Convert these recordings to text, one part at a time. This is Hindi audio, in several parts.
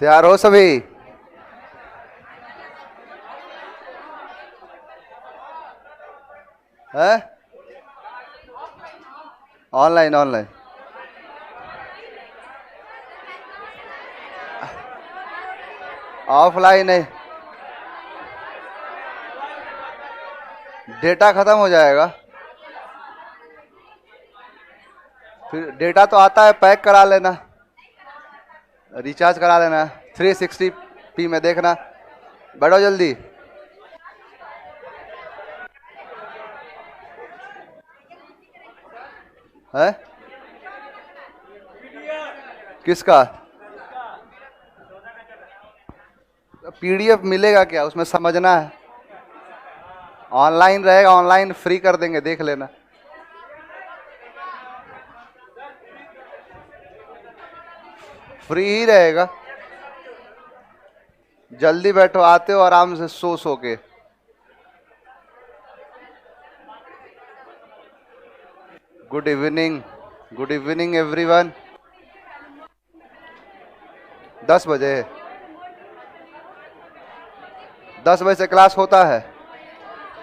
तैयार हो सभी? है ऑनलाइन ऑनलाइन ऑफलाइन है। डेटा खत्म हो जाएगा। फिर डेटा तो आता है, पैक करा लेना, रिचार्ज करा लेना 360p में। देखना, बैठो जल्दी। है किसका? पीडीएफ मिलेगा क्या? उसमें समझना है। ऑनलाइन रहेगा, ऑनलाइन फ्री कर देंगे, देख लेना। फ्री ही रहेगा। जल्दी बैठो, आते हो आराम से सो के। Good evening, good evening everyone. 10 बजे, 10 बजे से क्लास होता है।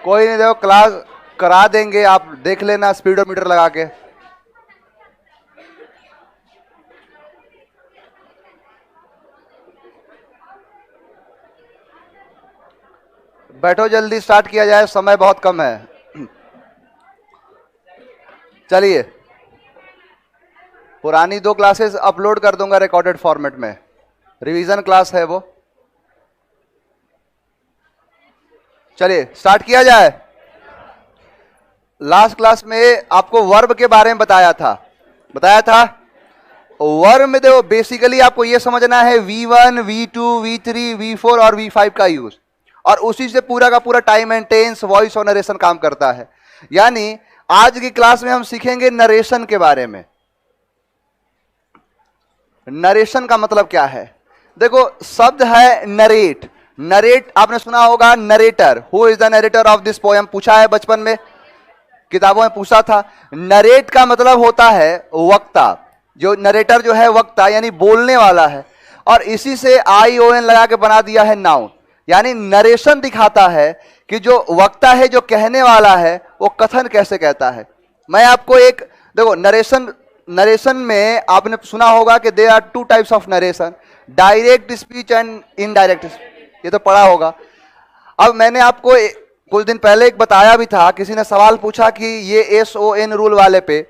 कोई नहीं, देखो क्लास करा देंगे, आप देख लेना स्पीडोमीटर लगा के। बैठो जल्दी, स्टार्ट किया जाए, समय बहुत कम है। चलिए, पुरानी 2 क्लासेस अपलोड कर दूंगा रिकॉर्डेड फॉर्मेट में। रिवीजन क्लास है वो। चलिए स्टार्ट किया जाए। लास्ट क्लास में आपको वर्ब के बारे में बताया था। वर्ब में देखो, बेसिकली आपको यह समझना है V1, V2, V3, V4 और V5 का यूज, और उसी से पूरा का पूरा टाइम एंड टेंस, वॉइस और नरेशन काम करता है। यानी आज की क्लास में हम सीखेंगे नरेशन के बारे में। नरेशन का मतलब क्या है? देखो, शब्द है नरेट। नरेट आपने सुना होगा, narrator. Who is the narrator of this poem? पूछा है बचपन में, किताबों में पूछा था। नरेट का मतलब होता है वक्ता। जो नरेटर जो है वक्ता, यानी बोलने वाला है, और इसी से ION लगा के बना दिया है नाउन। यानी नरेशन दिखाता है कि जो वक्ता है, जो कहने वाला है, वो कथन कैसे कहता है। मैं आपको एक देखो, नरेशन में आपने सुना होगा कि there are 2 types of narration, direct speech and indirect speech. ये तो पढ़ा होगा। अब मैंने आपको कुछ दिन पहले एक बताया भी था, किसी ने सवाल पूछा कि ये SON रूल वाले पे,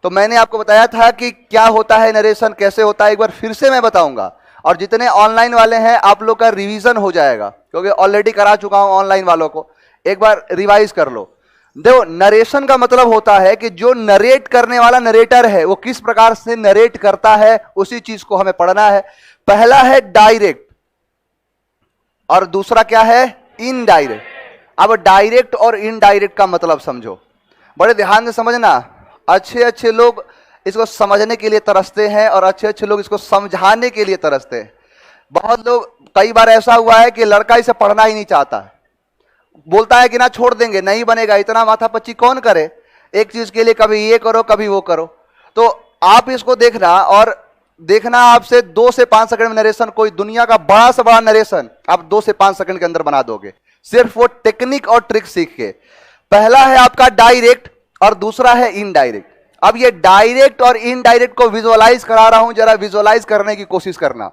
तो मैंने आपको बताया था कि क्या होता है नरेशन, कैसे होता है। एक बार फिर से मैं बताऊंगा, और जितने ऑनलाइन वाले हैं आप लोग का रिवीजन हो जाएगा, क्योंकि ऑलरेडी करा चुका हूं ऑनलाइन वालों को। एक बार रिवाइज कर लो। देखो, नरेशन का मतलब होता है कि जो नरेट करने वाला नरेटर है, वो किस प्रकार से नरेट करता है, उसी चीज को हमें पढ़ना है। पहला है डायरेक्ट, और दूसरा क्या है? इनडायरेक्ट। अब डायरेक्ट और इनडायरेक्ट का मतलब समझो, बड़े ध्यान से समझना। अच्छे लोग इसको समझने के लिए तरसते हैं, और अच्छे लोग इसको समझाने के लिए तरसते हैं। बहुत लोग, कई बार ऐसा हुआ है कि लड़का इसे पढ़ना ही नहीं चाहता, बोलता है कि ना छोड़ देंगे, नहीं बनेगा, इतना माथापच्ची कौन करे एक चीज के लिए, कभी ये करो कभी वो करो। तो आप इसको देखना, और देखना आपसे 2 से 5 सेकंड में नरेशन, कोई दुनिया का बड़ा से बड़ा नरेशन आप 2 से 5 सेकंड के अंदर बना दोगे, सिर्फ वो टेक्निक और ट्रिक सीख के। पहला है आपका डायरेक्ट, और दूसरा है इनडायरेक्ट। अब ये डायरेक्ट और इनडायरेक्ट को विजुअलाइज करा रहा हूं, जरा विजुअलाइज करने की कोशिश करना।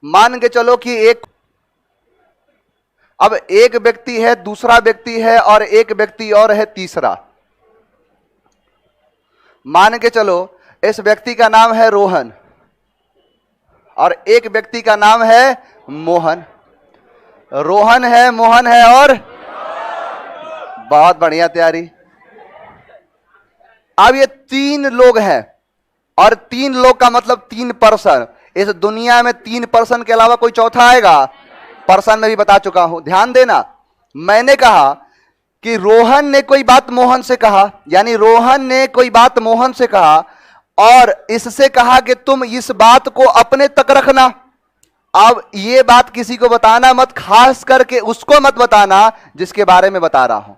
मान के चलो कि अब एक व्यक्ति है, दूसरा व्यक्ति है, और एक व्यक्ति और है तीसरा। मान के चलो इस व्यक्ति का नाम है रोहन, और एक व्यक्ति का नाम है मोहन। रोहन है, मोहन है, और बहुत बढ़िया तैयारी। अब ये 3 लोग हैं, और 3 लोग का मतलब 3 पर्सन। इस दुनिया में 3 पर्सन के अलावा कोई चौथा आएगा? पर्सन में भी बता चुका हूं, ध्यान देना। मैंने कहा कि रोहन ने कोई बात मोहन से कहा, यानी रोहन ने कोई बात मोहन से कहा, और इससे कहा कि तुम इस बात को अपने तक रखना। अब ये बात किसी को बताना मत, खास करके उसको मत बताना जिसके बारे में बता रहा हूं।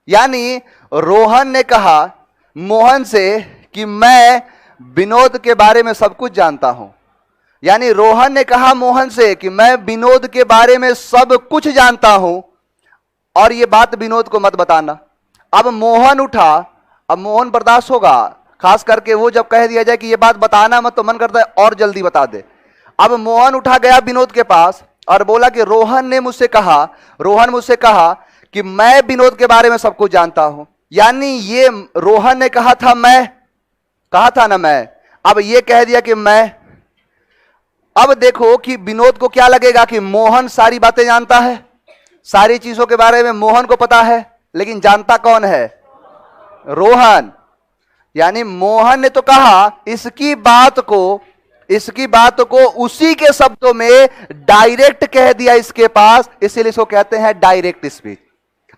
यानी रोहन ने कहा मोहन से कि मैं विनोद के बारे में सब कुछ जानता हूं, यानी रोहन ने कहा मोहन से कि मैं विनोद के बारे में सब कुछ जानता हूं और ये बात विनोद को मत बताना। अब मोहन उठा, अब मोहन बर्दाश्त होगा, खास करके वो जब कह दिया जाए कि ये बात बताना मत, तो मन करता है और जल्दी बता दे। अब मोहन उठा गया विनोद के पास और बोला कि रोहन मुझसे कहा कि मैं विनोद के बारे में सब कुछ जानता हूं। यानी ये रोहन ने कहा था ना मैं, अब ये कह दिया कि मैं। अब देखो कि विनोद को क्या लगेगा कि मोहन सारी बातें जानता है, सारी चीजों के बारे में मोहन को पता है, लेकिन जानता कौन है? रोहन। यानी मोहन ने तो कहा, इसकी बात को उसी के शब्दों में डायरेक्ट कह दिया इसके पास, इसीलिए इसको कहते हैं डायरेक्ट स्पीच।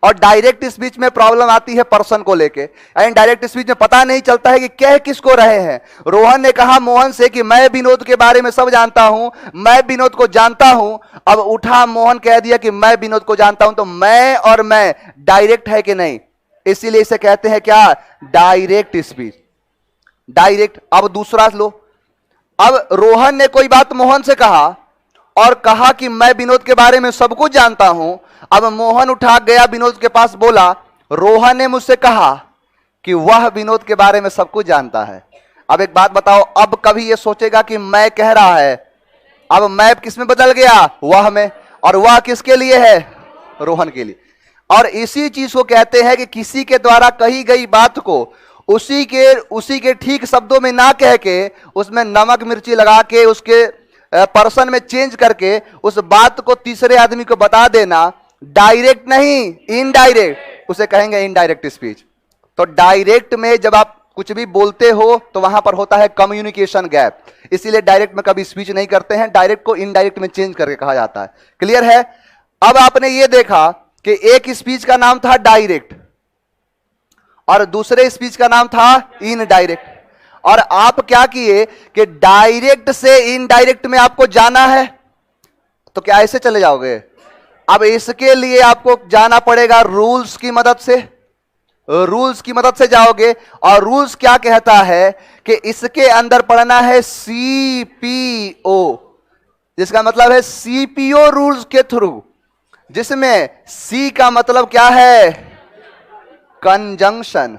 और डायरेक्ट स्पीच में प्रॉब्लम आती है पर्सन को लेके। एंड डायरेक्ट स्पीच में पता नहीं चलता है कि कह किसको रहे हैं। रोहन ने कहा मोहन से कि मैं विनोद के बारे में सब जानता हूं, मैं विनोद को जानता हूं। अब उठा मोहन कह दिया कि मैं विनोद को जानता हूं, तो मैं और मैं डायरेक्ट है कि नहीं? इसीलिए इसे कहते हैं क्या? Direct speech. डायरेक्ट। अब दूसरा लो, अब रोहन ने कोई बात मोहन से कहा और कहा कि मैं विनोद के बारे में सब कुछ जानता हूं। अब मोहन उठा गया विनोद के पास, बोला रोहन ने मुझसे कहा कि वह विनोद के बारे में सब कुछ जानता है। अब एक बात बताओ, अब कभी यह सोचेगा कि मैं कह रहा है? अब मैं किस में बदल गया? वह में। और वह किसके लिए है? रोहन के लिए। और इसी चीज को कहते हैं कि किसी के द्वारा कही गई बात को उसी के ठीक शब्दों में ना कह के उसमें नमक मिर्ची लगा के उसके पर्सन में चेंज करके उस बात को तीसरे आदमी को बता देना, डायरेक्ट नहीं इनडायरेक्ट, उसे कहेंगे इनडायरेक्ट स्पीच। तो डायरेक्ट में जब आप कुछ भी बोलते हो तो वहां पर होता है कम्युनिकेशन गैप, इसीलिए डायरेक्ट में कभी स्पीच नहीं करते हैं, डायरेक्ट को इनडायरेक्ट में चेंज करके कहा जाता है। क्लियर है? अब आपने ये देखा कि एक स्पीच का नाम था डायरेक्ट और दूसरे स्पीच का नाम था इनडायरेक्ट। और आप क्या किए कि डायरेक्ट से इनडायरेक्ट में आपको जाना है, तो क्या ऐसे चले जाओगे? अब इसके लिए आपको जाना पड़ेगा रूल्स की मदद से। रूल्स की मदद से जाओगे और रूल्स क्या कहता है कि इसके अंदर पढ़ना है सीपीओ, जिसका मतलब है सीपीओ रूल्स के थ्रू, जिसमें सी का मतलब क्या है? कंजंक्शन।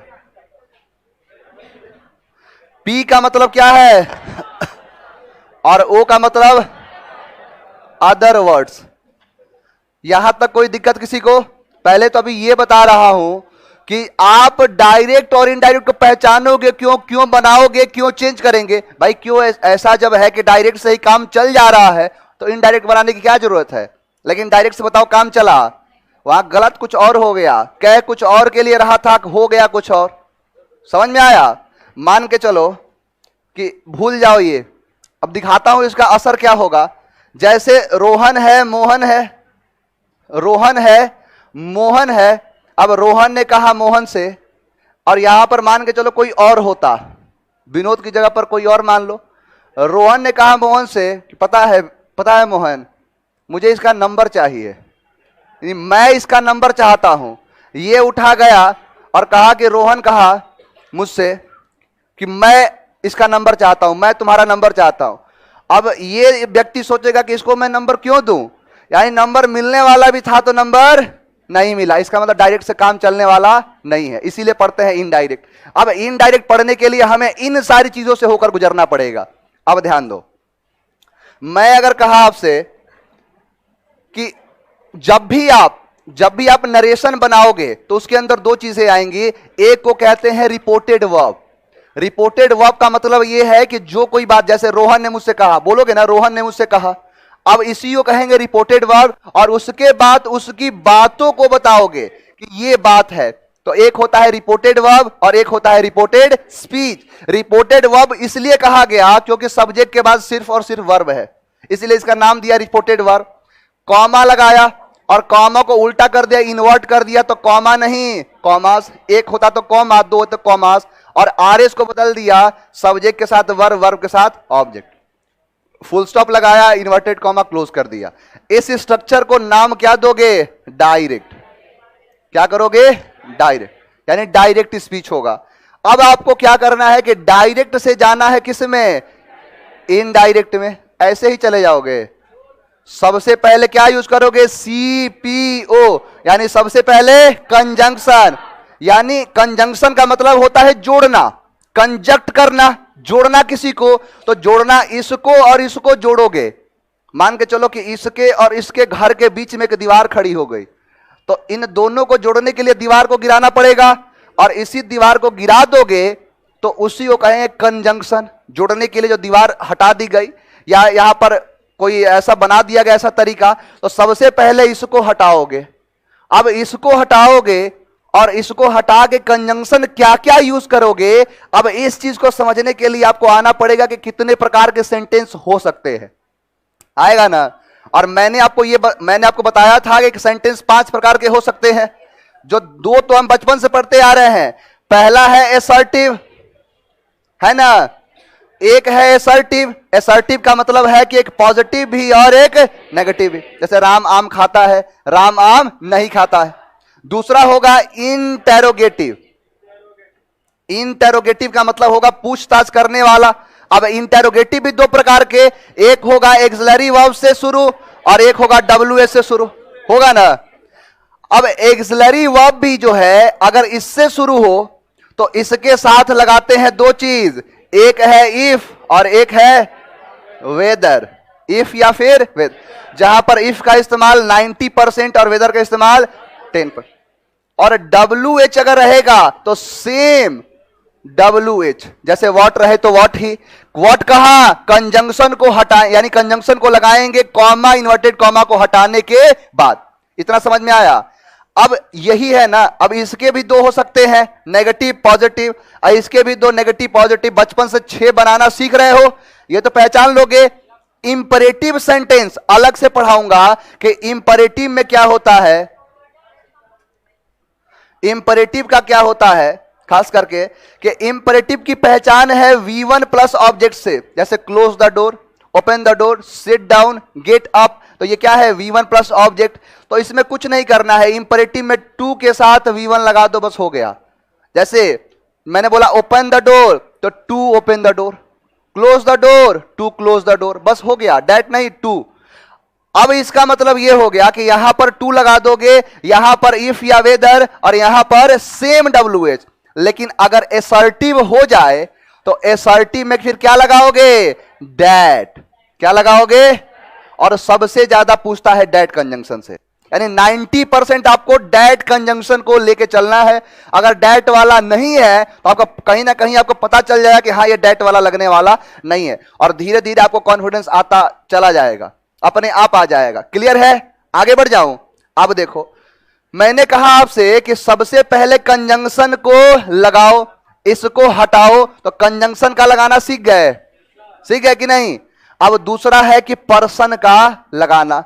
पी का मतलब क्या है? और ओ का मतलब अदर वर्ड्स। यहां तक कोई दिक्कत किसी को? पहले तो अभी ये बता रहा हूं कि आप डायरेक्ट और इनडायरेक्ट को पहचानोगे क्यों बनाओगे, क्यों चेंज करेंगे? भाई क्यों ऐसा जब है कि डायरेक्ट से ही काम चल जा रहा है तो इनडायरेक्ट बनाने की क्या जरूरत है? लेकिन डायरेक्ट से बताओ काम चला, वहां गलत कुछ और हो गया, कह कुछ और के लिए रहा था, हो गया कुछ और। समझ में आया? मान के चलो कि भूल जाओ ये, अब दिखाता हूं इसका असर क्या होगा। जैसे रोहन है मोहन है, रोहन है मोहन है। अब रोहन ने कहा मोहन से, और यहां पर मान के चलो कोई और होता, विनोद की जगह पर कोई और मान लो। रोहन ने कहा मोहन से कि पता है मोहन, मुझे इसका नंबर चाहिए, मैं इसका नंबर चाहता हूं। ये उठा गया और कहा कि रोहन कहा मुझसे कि मैं इसका नंबर चाहता हूं, मैं तुम्हारा नंबर चाहता हूं। अब ये व्यक्ति सोचेगा कि इसको मैं नंबर क्यों दूं, यानी नंबर मिलने वाला भी था तो नंबर नहीं मिला, इसका मतलब डायरेक्ट से काम चलने वाला नहीं है, इसीलिए पढ़ते हैं इनडायरेक्ट। अब इनडायरेक्ट पढ़ने के लिए हमें इन सारी चीजों से होकर गुजरना पड़ेगा। अब ध्यान दो, मैं अगर कहा आपसे कि जब भी आप नरेशन बनाओगे तो उसके अंदर दो चीजें आएंगी, एक को कहते हैं रिपोर्टेड वर्ब। रिपोर्टेड वर्ब का मतलब यह है कि जो कोई बात, जैसे रोहन ने मुझसे कहा, बोलोगे ना रोहन ने मुझसे कहा, अब इसी को कहेंगे रिपोर्टेड वर्ब। और उसके बाद उसकी बातों को बताओगे कि ये बात है, तो एक होता है रिपोर्टेड वर्ब और एक होता है रिपोर्टेड स्पीच। रिपोर्टेड वर्ब इसलिए कहा गया क्योंकि सब्जेक्ट के बाद सिर्फ और सिर्फ वर्ब है, इसलिए इसका नाम दिया रिपोर्टेड वर्ब। कॉमा लगाया और कॉमा को उल्टा कर दिया, इन्वर्ट कर दिया, तो कॉमा नहीं कॉमास। एक होता तो कॉमा, दो होता तो कॉमास। और आरएस को बदल दिया सब्जेक्ट के साथ वर्ब, वर्ब के साथ ऑब्जेक्ट। फुल स्टॉप लगाया, इन्वर्टेड कॉमा क्लोज कर दिया। इस स्ट्रक्चर को नाम क्या दोगे? डायरेक्ट। क्या करोगे? डायरेक्ट, यानी डायरेक्ट स्पीच होगा। अब आपको क्या करना है कि डायरेक्ट से जाना है किस में? इनडायरेक्ट में। ऐसे ही चले जाओगे। सबसे पहले क्या यूज करोगे? CPO, यानी सबसे पहले कंजंक्शन। यानी कंजंक्शन का मतलब होता है जोड़ना, कंजक्ट करना, जोड़ना किसी को। तो जोड़ना, इसको और इसको जोड़ोगे। मान के चलो कि इसके और इसके घर के बीच में एक दीवार खड़ी हो गई, तो इन दोनों को जोड़ने के लिए दीवार को गिराना पड़ेगा, और इसी दीवार को गिरा दोगे तो उसी को कहेंगे कंजंक्शन। जोड़ने के लिए जो दीवार हटा दी गई या यहां पर कोई ऐसा बना दिया गया ऐसा तरीका, तो सबसे पहले इसको हटाओगे। अब इसको हटाओगे और इसको हटा के कंजंक्शन क्या क्या यूज करोगे। अब इस चीज को समझने के लिए आपको आना पड़ेगा कि कितने प्रकार के सेंटेंस हो सकते हैं। आएगा ना? और मैंने आपको बताया था कि सेंटेंस 5 प्रकार के हो सकते हैं, जो 2 तो हम बचपन से पढ़ते आ रहे हैं। पहला है एसर्टिव, है ना? एक है एसर्टिव। एसर्टिव का मतलब है कि एक पॉजिटिव भी और एक नेगेटिव भी। जैसे राम आम खाता है, राम आम नहीं खाता है। दूसरा होगा इंटेरोगेटिव। इंटेरोगेटिव का मतलब होगा पूछताछ करने वाला। अब इंटेरोगेटिव भी 2 प्रकार के, एक होगा एक्सिलरी वर्ब से शुरू और एक होगा WH से शुरू, होगा ना? अब एक्सिलरी वर्ब भी जो है अगर इससे शुरू हो तो इसके साथ लगाते हैं 2 चीज, एक है इफ और एक है वेदर। इफ या फिर वेदर, जहां पर इफ का इस्तेमाल 90% और वेदर का इस्तेमाल 10%। और WH अगर रहेगा तो सेम WH, जैसे वॉट रहे तो वॉट ही। वॉट कहा? कंजंक्शन को हटाएं, यानी कंजंक्शन को लगाएंगे कॉमा, इन्वर्टेड कॉमा को हटाने के बाद। इतना समझ में आया? अब यही है ना। अब इसके भी 2 हो सकते हैं, नेगेटिव पॉजिटिव। इसके भी 2 नेगेटिव पॉजिटिव। बचपन से 6 बनाना सीख रहे हो, ये तो पहचान लोगे। इंपरेटिव सेंटेंस अलग से पढ़ाऊंगा कि इंपरेटिव में क्या होता है, इंपरेटिव का क्या होता है, खास करके कि इंपरेटिव की पहचान है V1 प्लस ऑब्जेक्ट से। जैसे close the door, open the door, sit down, get up, तो ये क्या है? V1 plus object. तो इसमें कुछ नहीं करना है, इंपरेटिव में टू के साथ V1 लगा दो, बस हो गया। जैसे मैंने बोला ओपन द डोर, तो to open the door, close the door, to close the door, बस हो गया। डेट नहीं, टू। अब इसका मतलब यह हो गया कि यहां पर टू लगा दोगे, यहां पर इफ या वेदर, और यहां पर सेम WH। लेकिन अगर एसर्टिव हो जाए तो एसर्टिव में फिर क्या लगाओगे? डेट। क्या लगाओगे? और सबसे ज्यादा पूछता है डेट कंजंक्शन से, यानी 90% आपको डेट कंजंक्शन को लेके चलना है। अगर डेट वाला नहीं है तो आपको कहीं ना कहीं आपको पता चल जाएगा कि हाँ ये डेट वाला लगने वाला नहीं है, और धीरे धीरे आपको कॉन्फिडेंस आता चला जाएगा, अपने आप आ जाएगा। क्लियर है? आगे बढ़ जाऊं। अब देखो, मैंने कहा आपसे कि सबसे पहले कंजंक्शन को लगाओ, इसको हटाओ, तो कंजंक्शन का लगाना सीख गए? सीख गए कि नहीं? अब दूसरा है कि पर्सन का लगाना,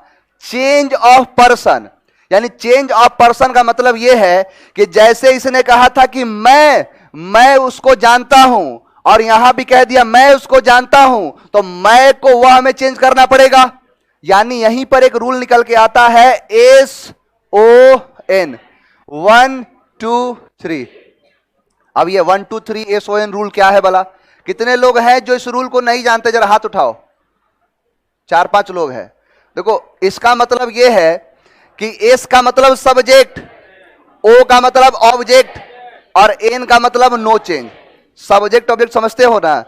चेंज ऑफ पर्सन। यानी चेंज ऑफ पर्सन का मतलब यह है कि जैसे इसने कहा था कि मैं उसको जानता हूं, और यहां भी कह दिया मैं उसको जानता हूं, तो मैं को वह हमें चेंज करना पड़ेगा। यानी यहीं पर एक रूल निकल के आता है SON, 1 2 3। अब ये 1 2 3 SON रूल क्या है भला? कितने लोग हैं जो इस रूल को नहीं जानते? जरा हाथ उठाओ। 4-5 लोग हैं। देखो, इसका मतलब यह है कि S का मतलब सब्जेक्ट, O का मतलब ऑब्जेक्ट, और N का मतलब नो चेंज। सब्जेक्ट ऑब्जेक्ट समझते हो ना?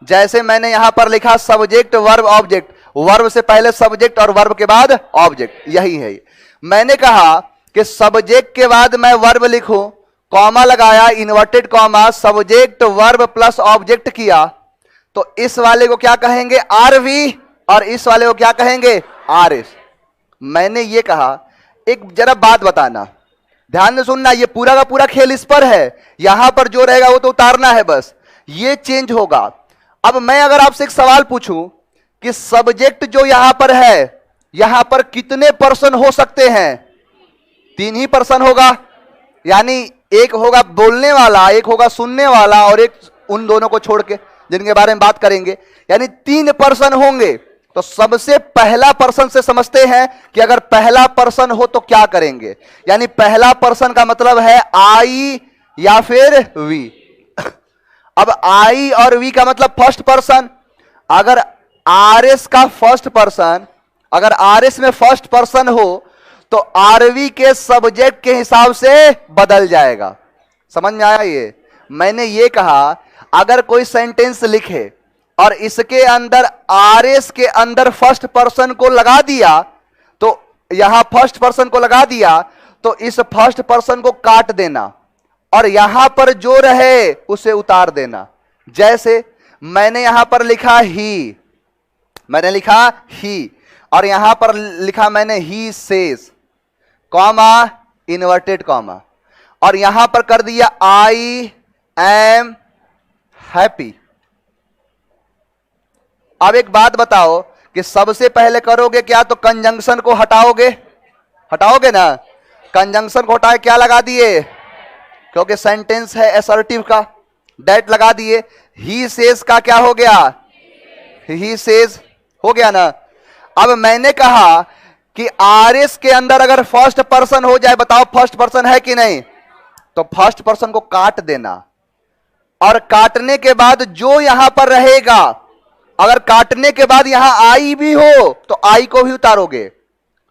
जैसे मैंने यहां पर लिखा सब्जेक्ट वर्ब ऑब्जेक्ट, वर्ब से पहले सब्जेक्ट और वर्ब के बाद ऑब्जेक्ट, यही है। मैंने कहा कि सब्जेक्ट के बाद मैं वर्ब लिखूं, कॉमा लगाया, inverted comma, subject verb plus object किया, तो इस वाले को क्या कहेंगे? RV, और इस वाले को क्या कहेंगे? RS। मैंने ये कहा, एक जरा बात बताना, ध्यान से सुनना, ये पूरा का पूरा खेल इस पर है। यहां पर जो रहेगा वो तो उतारना है, बस ये चेंज होगा। अब मैं अगर आपसे एक सवाल पूछूं कि सब्जेक्ट जो यहां पर है, यहां पर कितने पर्सन हो सकते हैं? 3 ही पर्सन होगा। यानी एक होगा बोलने वाला, एक होगा सुनने वाला, और एक उन दोनों को छोड़ के जिनके बारे में बात करेंगे, यानी 3 पर्सन होंगे। तो सबसे पहला पर्सन से समझते हैं कि अगर पहला पर्सन हो तो क्या करेंगे। यानी पहला पर्सन का मतलब है I या फिर V। अब I और V का मतलब फर्स्ट पर्सन। अगर आरएस का फर्स्ट पर्सन, अगर आरएस में फर्स्ट पर्सन हो तो आरवी के सब्जेक्ट के हिसाब से बदल जाएगा। समझ में आया? ये मैंने ये कहा अगर कोई सेंटेंस लिखे और इसके अंदर आरएस के अंदर फर्स्ट पर्सन को लगा दिया, तो यहां फर्स्ट पर्सन को लगा दिया तो इस फर्स्ट पर्सन को काट देना और यहां पर जो रहे उसे उतार देना। जैसे मैंने यहां पर लिखा ही, मैंने लिखा ही और यहां पर लिखा मैंने he says, comma inverted comma, और यहां पर कर दिया आई एम हैप्पी। अब एक बात बताओ कि सबसे पहले करोगे क्या? तो कंजंक्शन को हटाओगे, हटाओगे ना? कंजंक्शन को हटाए क्या लगा दिए? क्योंकि सेंटेंस है असर्टिव का, दैट लगा दिए। ही सेज का क्या हो गया? ही सेज हो गया ना। अब मैंने कहा कि आरएस के अंदर अगर फर्स्ट पर्सन हो जाए, बताओ फर्स्ट पर्सन है कि नहीं? तो फर्स्ट पर्सन को काट देना और काटने के बाद जो यहां पर रहेगा, अगर काटने के बाद यहां आई भी हो तो आई को भी उतारोगे।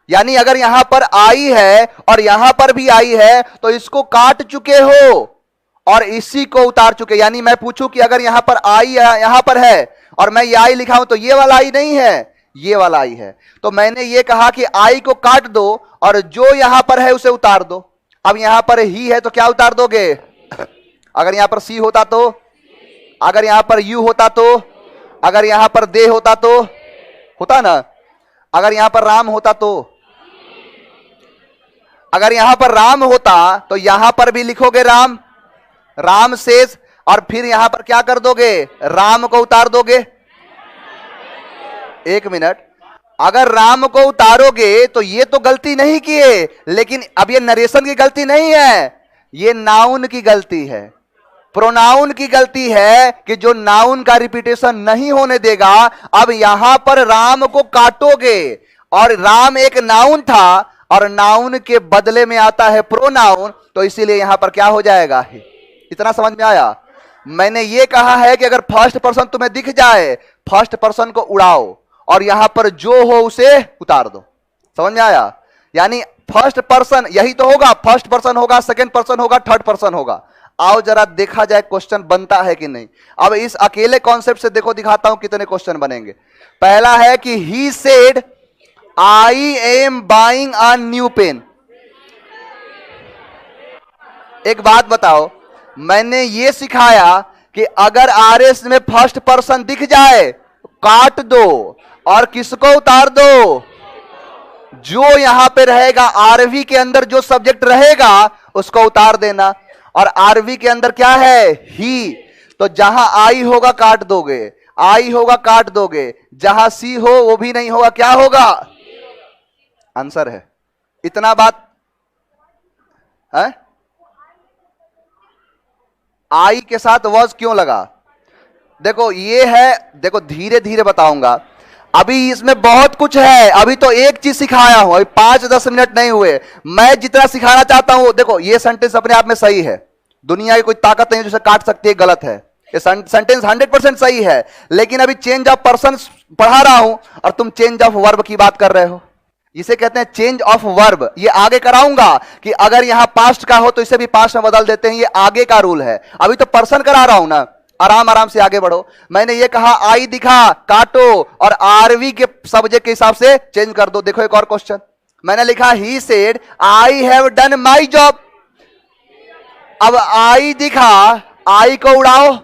यानी अगर यहां पर आई है और यहां पर भी आई है तो इसको काट चुके हो और इसी को उतार चुके। यानी मैं पूछूं कि अगर यहां पर आई यहां पर है और मैं ये आई लिखा हूं तो ये वाला आई नहीं है, ये वाला आई है। तो मैंने ये कहा कि आई को काट दो और जो यहां पर है उसे उतार दो। अब यहां पर ही है तो क्या उतार दोगे? अगर यहां पर सी होता तो, अगर यहां पर यू होता तो, अगर यहां पर दे होता तो, होता ना? अगर यहां पर राम होता तो, अगर यहां पर राम होता तो यहां पर भी लिखोगे राम, राम सेज, और फिर यहां पर क्या कर दोगे? राम को उतार दोगे। एक मिनट, अगर राम को उतारोगे तो ये तो गलती नहीं किए, लेकिन अब ये नरेशन की गलती नहीं है, ये नाउन की गलती है, प्रोनाउन की गलती है कि जो नाउन का रिपीटेशन नहीं होने देगा। अब यहां पर राम को काटोगे और राम एक नाउन था और नाउन के बदले में आता है प्रोनाउन, तो इसीलिए यहां पर क्या हो जाएगा? इतना समझ में आया? मैंने ये कहा है कि अगर फर्स्ट पर्सन तुम्हें दिख जाए, फर्स्ट पर्सन को उड़ाओ और यहां पर जो हो उसे उतार दो। समझ में आया? यानी फर्स्ट पर्सन यही तो होगा, फर्स्ट पर्सन होगा, सेकंड पर्सन होगा, थर्ड पर्सन होगा। आओ जरा देखा जाए क्वेश्चन बनता है कि नहीं। अब इस अकेले कॉन्सेप्ट से देखो, दिखाता हूं कितने क्वेश्चन बनेंगे। पहला है कि he said I am buying a new pen. एक बात बताओ, मैंने ये सिखाया कि अगर आरएस में फर्स्ट पर्सन दिख जाए काट दो और किसको उतार दो? जो यहां पे रहेगा आरवी के अंदर जो सब्जेक्ट रहेगा उसको उतार देना। और आरवी के अंदर क्या है? ही। तो जहां आई होगा काट दोगे, आई होगा काट दोगे, जहां सी हो वो भी नहीं होगा, क्या होगा? आंसर है। इतना बात है? आई के साथ वॉज क्यों लगा? देखो ये है, देखो धीरे धीरे बताऊंगा, अभी इसमें बहुत कुछ है। अभी तो एक चीज सिखाया हूं, अभी 5-10 मिनट नहीं हुए। मैं जितना सिखाना चाहता हूं, देखो ये सेंटेंस अपने आप में सही है, दुनिया की कोई ताकत नहीं जिसे काट सकती है, गलत है। ये सेंटेंस 100% सही है, लेकिन अभी चेंज ऑफ पर्सन पढ़ा रहा हूं और तुम चेंज ऑफ वर्ब की बात कर रहे हो। इसे कहते हैं चेंज ऑफ वर्ब। ये आगे कराऊंगा कि अगर यहां पास्ट का हो तो इसे भी पास्ट में बदल देते हैं, ये आगे का रूल है। अभी तो पर्सन करा रहा हूं ना, आराम आराम से आगे बढ़ो। मैंने ये कहा आई दिखा काटो और आरवी के सब्जेक्ट के हिसाब से चेंज कर दो। देखो एक और क्वेश्चन मैंने लिखा, ही said I have done my job. अब आई दिखा, आई को उड़ाओ,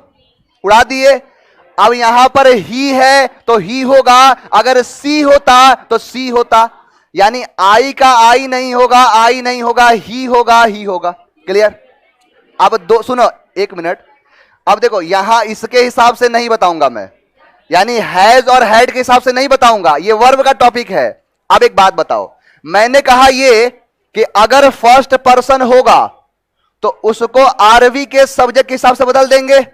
उड़ा दिए। अब यहां पर ही है तो ही होगा, अगर सी होता तो सी होता। यानी आई का आई नहीं होगा, आई नहीं होगा, ही होगा, ही होगा। क्लियर? अब दो सुनो, एक मिनट। अब देखो यहां इसके हिसाब से नहीं बताऊंगा मैं, यानी हैज और हैड के हिसाब से नहीं बताऊंगा, ये वर्ब का टॉपिक है। अब एक बात बताओ, मैंने कहा ये कि अगर फर्स्ट पर्सन होगा तो उसको आरवी के सब्जेक्ट के हिसाब से बदल देंगे,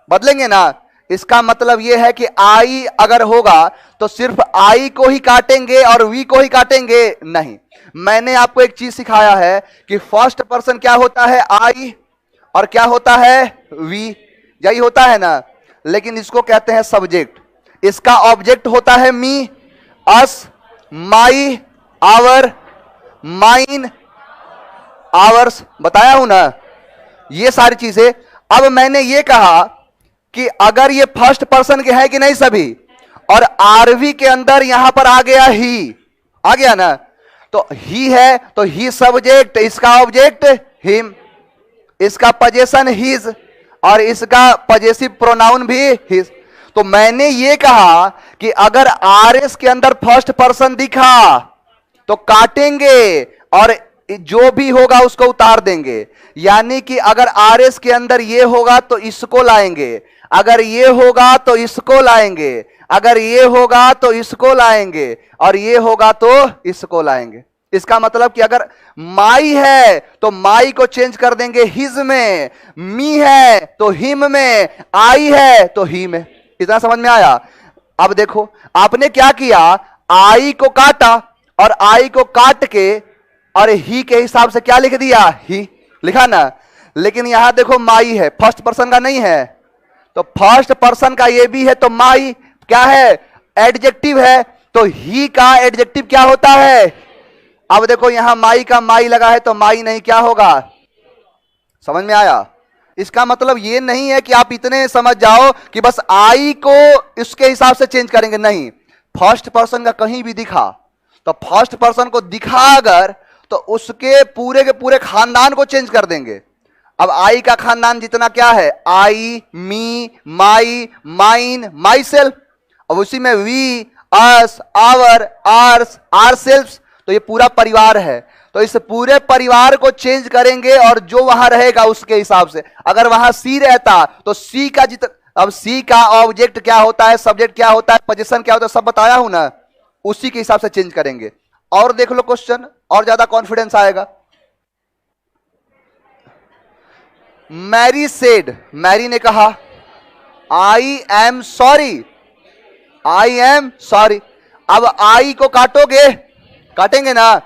बदलेंगे ना। इसका मतलब यह है कि आई अगर होगा तो सिर्फ आई को ही काटेंगे और वी को ही काटेंगे, नहीं। मैंने आपको एक चीज सिखाया है कि फर्स्ट पर्सन क्या होता है? आई, और क्या होता है? वी, यही होता है ना। लेकिन इसको कहते हैं सब्जेक्ट। इसका ऑब्जेक्ट होता है मी, अस, माई, आवर, माइन, आवर्स, बताया हूं ना ये सारी चीजें। अब मैंने ये कहा कि अगर ये फर्स्ट पर्सन के है कि नहीं सभी, और आरवी के अंदर यहां पर आ गया ही, आ गया ना, तो ही है तो ही सब्जेक्ट, इसका ऑब्जेक्ट हिम, इसका पोजेशन हिज, और इसका पॉजेसिव प्रोनाउन भी हिज। तो मैंने ये कहा कि अगर आरएस के अंदर फर्स्ट पर्सन दिखा तो काटेंगे और जो भी होगा उसको उतार देंगे। यानी कि अगर आरएस के अंदर ये होगा तो इसको लाएंगे, अगर ये होगा तो इसको लाएंगे, अगर ये होगा तो इसको लाएंगे, और ये होगा तो इसको लाएंगे। इसका मतलब कि अगर माई है तो माई को चेंज कर देंगे हिज में, मी है तो हिम में, आई है तो ही में। इतना समझ में आया? अब देखो आपने क्या किया, आई को काटा और आई को काट के और ही के हिसाब से क्या लिख दिया, ही लिखा ना। लेकिन यहां देखो माई है, फर्स्ट पर्सन का नहीं है, तो फर्स्ट पर्सन का ये भी है तो माई क्या है, एडजेक्टिव है, तो ही का एडजेक्टिव क्या होता है। अब देखो यहां माई का माई लगा है तो माई नहीं क्या होगा, समझ में आया? इसका मतलब ये नहीं है कि आप इतने समझ जाओ कि बस आई को इसके हिसाब से चेंज करेंगे, नहीं। फर्स्ट पर्सन का कहीं भी दिखा तो फर्स्ट पर्सन को दिखा अगर तो उसके पूरे के पूरे खानदान को चेंज कर देंगे। अब आई का खानदान जितना क्या है, आई, मी, माई, माइन, माई सेल्फ, अब उसी में we, us, our, ours, our self, तो ये पूरा परिवार है। तो इस पूरे परिवार को चेंज करेंगे और जो वहां रहेगा उसके हिसाब से। अगर वहां सी रहता तो सी का अब सी का ऑब्जेक्ट क्या होता है, सब्जेक्ट क्या होता है, पोजीशन क्या होता है, सब बताया हूं ना, उसी के हिसाब से चेंज करेंगे। और देख लो क्वेश्चन, और ज्यादा कॉन्फिडेंस आएगा। मैरी सेड, मैरी ने कहा I am sorry, I am sorry. अब आई को काटोगे, काटेंगे ना,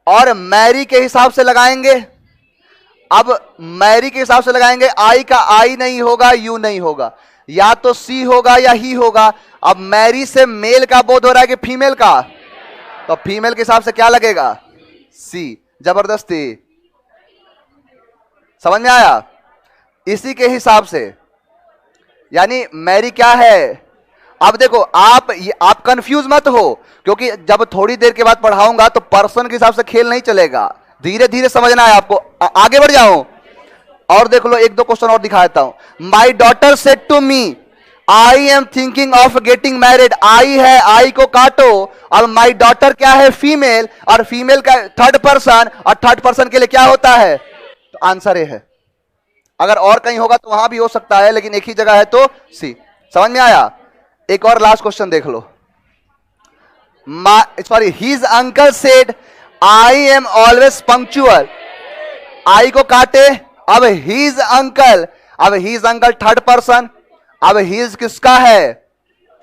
और मैरी के हिसाब से लगाएंगे। अब मैरी के हिसाब से लगाएंगे, आई का आई नहीं होगा, यू नहीं होगा, या तो सी होगा या ही होगा। अब मैरी से मेल का बोध हो रहा है कि फीमेल का, तो फीमेल के हिसाब से क्या लगेगा, सी। जबरदस्ती, समझ में आया? इसी के हिसाब से, यानी मैरी क्या है। अब देखो आप कंफ्यूज मत हो, क्योंकि जब थोड़ी देर के बाद पढ़ाऊंगा तो पर्सन के हिसाब से खेल नहीं चलेगा, धीरे धीरे समझना है आपको। आगे बढ़ जाओ और देख लो, एक दो क्वेश्चन और दिखा देता हूं। My daughter said to me I am thinking of getting married. I है, आई को काटो, और माई डॉटर क्या है, फीमेल, और फीमेल का थर्ड पर्सन, और थर्ड पर्सन के लिए क्या होता है, तो आंसर ए है। अगर और कहीं होगा तो वहां भी हो सकता है, लेकिन एक ही जगह है तो सी। समझ में आया? एक और लास्ट क्वेश्चन देख लो। Sorry, his uncle said I am always punctual. I को काटे, अब हिज अंकल, अब हिज अंकल थर्ड पर्सन, अब हिज किसका है,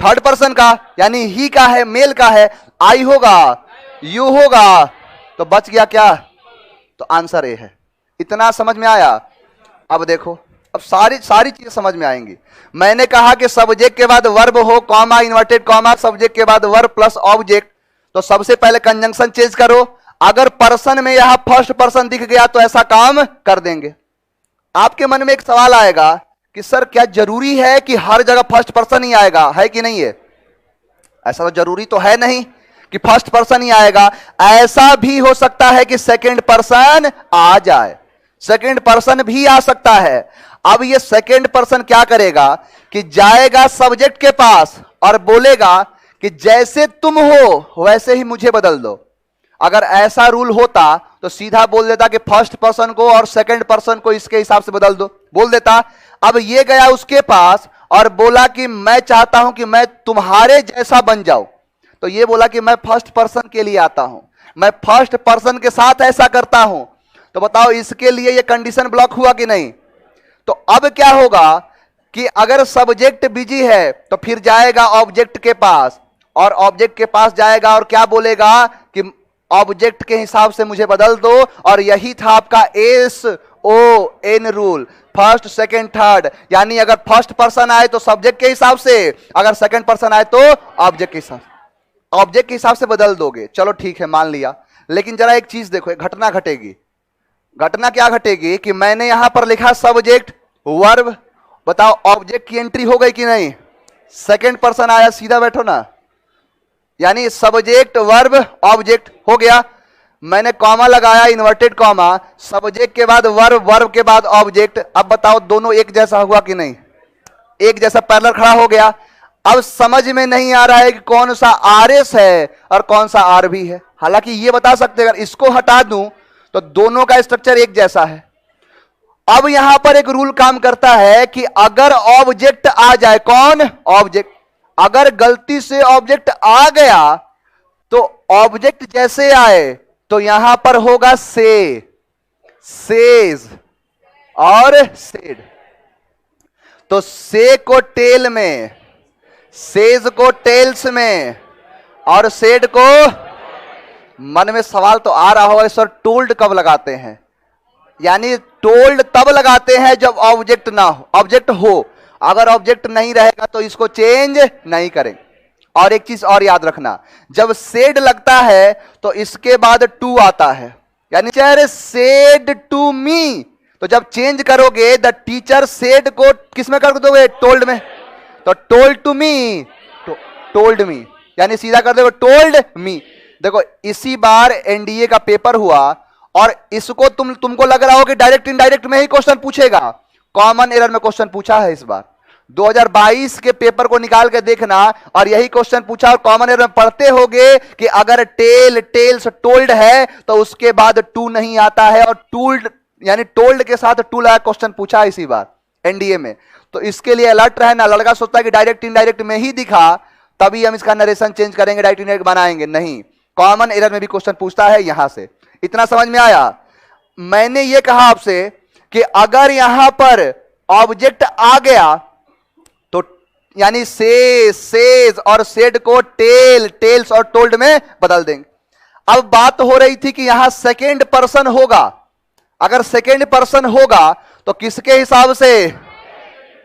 थर्ड पर्सन का, यानी ही का है, मेल का है, आई होगा, यू होगा, तो बच गया क्या, तो आंसर ए है। इतना समझ में आया? अब देखो, अब सारी चीजें समझ में आएंगी। मैंने कहा कि सब्जेक्ट के बाद वर्ब हो, कॉमा, इन्वर्टेड कॉमा, सब्जेक्ट के बाद वर्ब प्लस ऑब्जेक्ट, तो सबसे पहले कंजंक्शन चेंज करो। अगर पर्सन में यहां फर्स्ट पर्सन दिख गया तो ऐसा काम कर देंगे। आपके मन में एक सवाल आएगा कि सर क्या जरूरी है कि हर जगह फर्स्ट पर्सन ही आएगा, है कि नहीं है? ऐसा तो जरूरी तो है नहीं कि फर्स्ट पर्सन ही आएगा, ऐसा भी हो सकता है कि सेकंड पर्सन आ जाए, सेकंड पर्सन भी आ सकता है। अब ये सेकंड पर्सन क्या करेगा कि जाएगा सब्जेक्ट के पास और बोलेगा कि जैसे तुम हो वैसे ही मुझे बदल दो। अगर ऐसा रूल होता तो सीधा बोल देता कि फर्स्ट पर्सन को और सेकंड पर्सन को इसके हिसाब से बदल दो, बोल देता। अब ये गया उसके पास और बोला कि मैं चाहता हूं कि मैं तुम्हारे जैसा बन जाऊं, तो ये बोला कि मैं फर्स्ट पर्सन के लिए आता हूं, मैं फर्स्ट पर्सन के साथ ऐसा करता हूं। तो बताओ इसके लिए ये कंडीशन ब्लॉक हुआ कि नहीं? तो अब क्या होगा कि अगर सब्जेक्ट बिजी है तो फिर जाएगा ऑब्जेक्ट के पास, और ऑब्जेक्ट के पास जाएगा और क्या बोलेगा कि ऑब्जेक्ट के हिसाब से मुझे बदल दो, और यही था आपका S O N rule, first second third, यानी अगर फर्स्ट पर्सन आए तो सब्जेक्ट के हिसाब से, अगर सेकंड पर्सन आए तो ऑब्जेक्ट के हिसाब, ऑब्जेक्ट के हिसाब से बदल दोगे। चलो ठीक है, मान लिया। लेकिन जरा एक चीज देखो, एक घटना घटेगी। घटना क्या घटेगी कि मैंने यहां पर लिखा सब्जेक्ट वर्ब, बताओ ऑब्जेक्ट की एंट्री हो गई कि नहीं? सेकंड पर्सन आया, सीधा बैठो ना, यानी सब्जेक्ट वर्ब ऑब्जेक्ट हो गया। मैंने कॉमा लगाया, इन्वर्टेड कॉमा, सब्जेक्ट के बाद वर्ब, वर्ब के बाद ऑब्जेक्ट। अब बताओ दोनों एक जैसा हुआ कि नहीं? एक जैसा पैरेलल खड़ा हो गया। अब समझ में नहीं आ रहा है कि कौन सा आर एस है और कौन सा आर बी है। हालांकि ये बता सकते हैं, अगर इसको हटा दूं तो दोनों का स्ट्रक्चर एक जैसा है। अब यहां पर एक रूल काम करता है कि अगर ऑब्जेक्ट आ जाए, कौन? ऑब्जेक्ट। अगर गलती से ऑब्जेक्ट आ गया तो ऑब्जेक्ट जैसे आए तो यहां पर होगा से, सेज और सेड। तो से को टेल में, सेज को टेल्स में और सेड को, मन में सवाल तो आ रहा होगा सर टोल्ड कब लगाते हैं? यानी टोल्ड तब लगाते हैं जब ऑब्जेक्ट ना हो, ऑब्जेक्ट हो। अगर ऑब्जेक्ट नहीं रहेगा तो इसको चेंज नहीं करेंगे। और एक चीज और याद रखना, जब सेड लगता है तो इसके बाद टू आता है, यानी टीचर सेड टू मी। तो जब चेंज करोगे द टीचर सेड को किस में कर दोगे? टोल्ड में। तो told to me, told me, यानी सीधा कर दोगे टोल्ड मी। देखो इसी बार एनडीए का पेपर हुआ और इसको तुमको लग रहा हो कि डायरेक्ट इनडायरेक्ट में ही क्वेश्चन पूछेगा। कॉमन एरर में क्वेश्चन पूछा है इस बार। 2022 के पेपर को निकाल के देखना और यही क्वेश्चन पूछा, और कॉमन एरर में पढ़ते होगे कि अगर टेल, टेल्स, टोल्ड है तो उसके बाद टू नहीं आता है, और टूल्ड यानी टोल्ड के साथ टू लगा क्वेश्चन पूछा है इसी बार एनडीए में। तो इसके लिए अलर्ट रहना। लड़का सोचता है कि डायरेक्ट इनडायरेक्ट में ही दिखा तभी हम इसका नरेशन चेंज करेंगे, डायरेक्ट इनडायरेक्ट बनाएंगे, नहीं। कॉमन एरर में भी क्वेश्चन पूछता है यहां से। इतना समझ में आया? मैंने ये कहा आपसे कि अगर यहां पर ऑब्जेक्ट आ गया तो यानी से, सेज और सेड को टेल, टेल्स और टोल्ड में बदल देंगे। अब बात हो रही थी कि यहां सेकेंड पर्सन होगा। अगर सेकेंड पर्सन होगा तो किसके हिसाब से?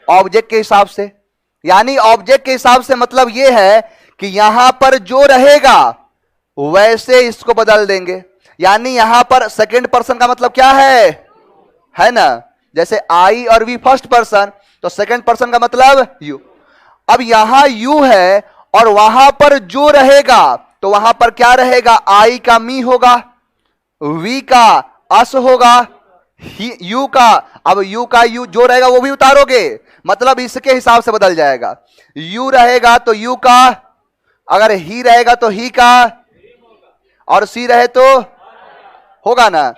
ऑब्जेक्ट के हिसाब से। यानी ऑब्जेक्ट के हिसाब से मतलब यह है कि यहां पर जो रहेगा वैसे इसको बदल देंगे। यानी यहां पर सेकेंड पर्सन का मतलब क्या है ना? जैसे आई और वी फर्स्ट पर्सन, तो सेकेंड पर्सन का मतलब यू। अब यहां यू है और वहां पर जो रहेगा तो वहां पर क्या रहेगा? आई का मी होगा, वी का अस होगा, यू का, अब यू का यू जो रहेगा वो भी उतारोगे, मतलब इसके हिसाब से बदल जाएगा। यू रहेगा तो यू का, अगर ही रहेगा तो ही का, और सी रहे तो होगा ना।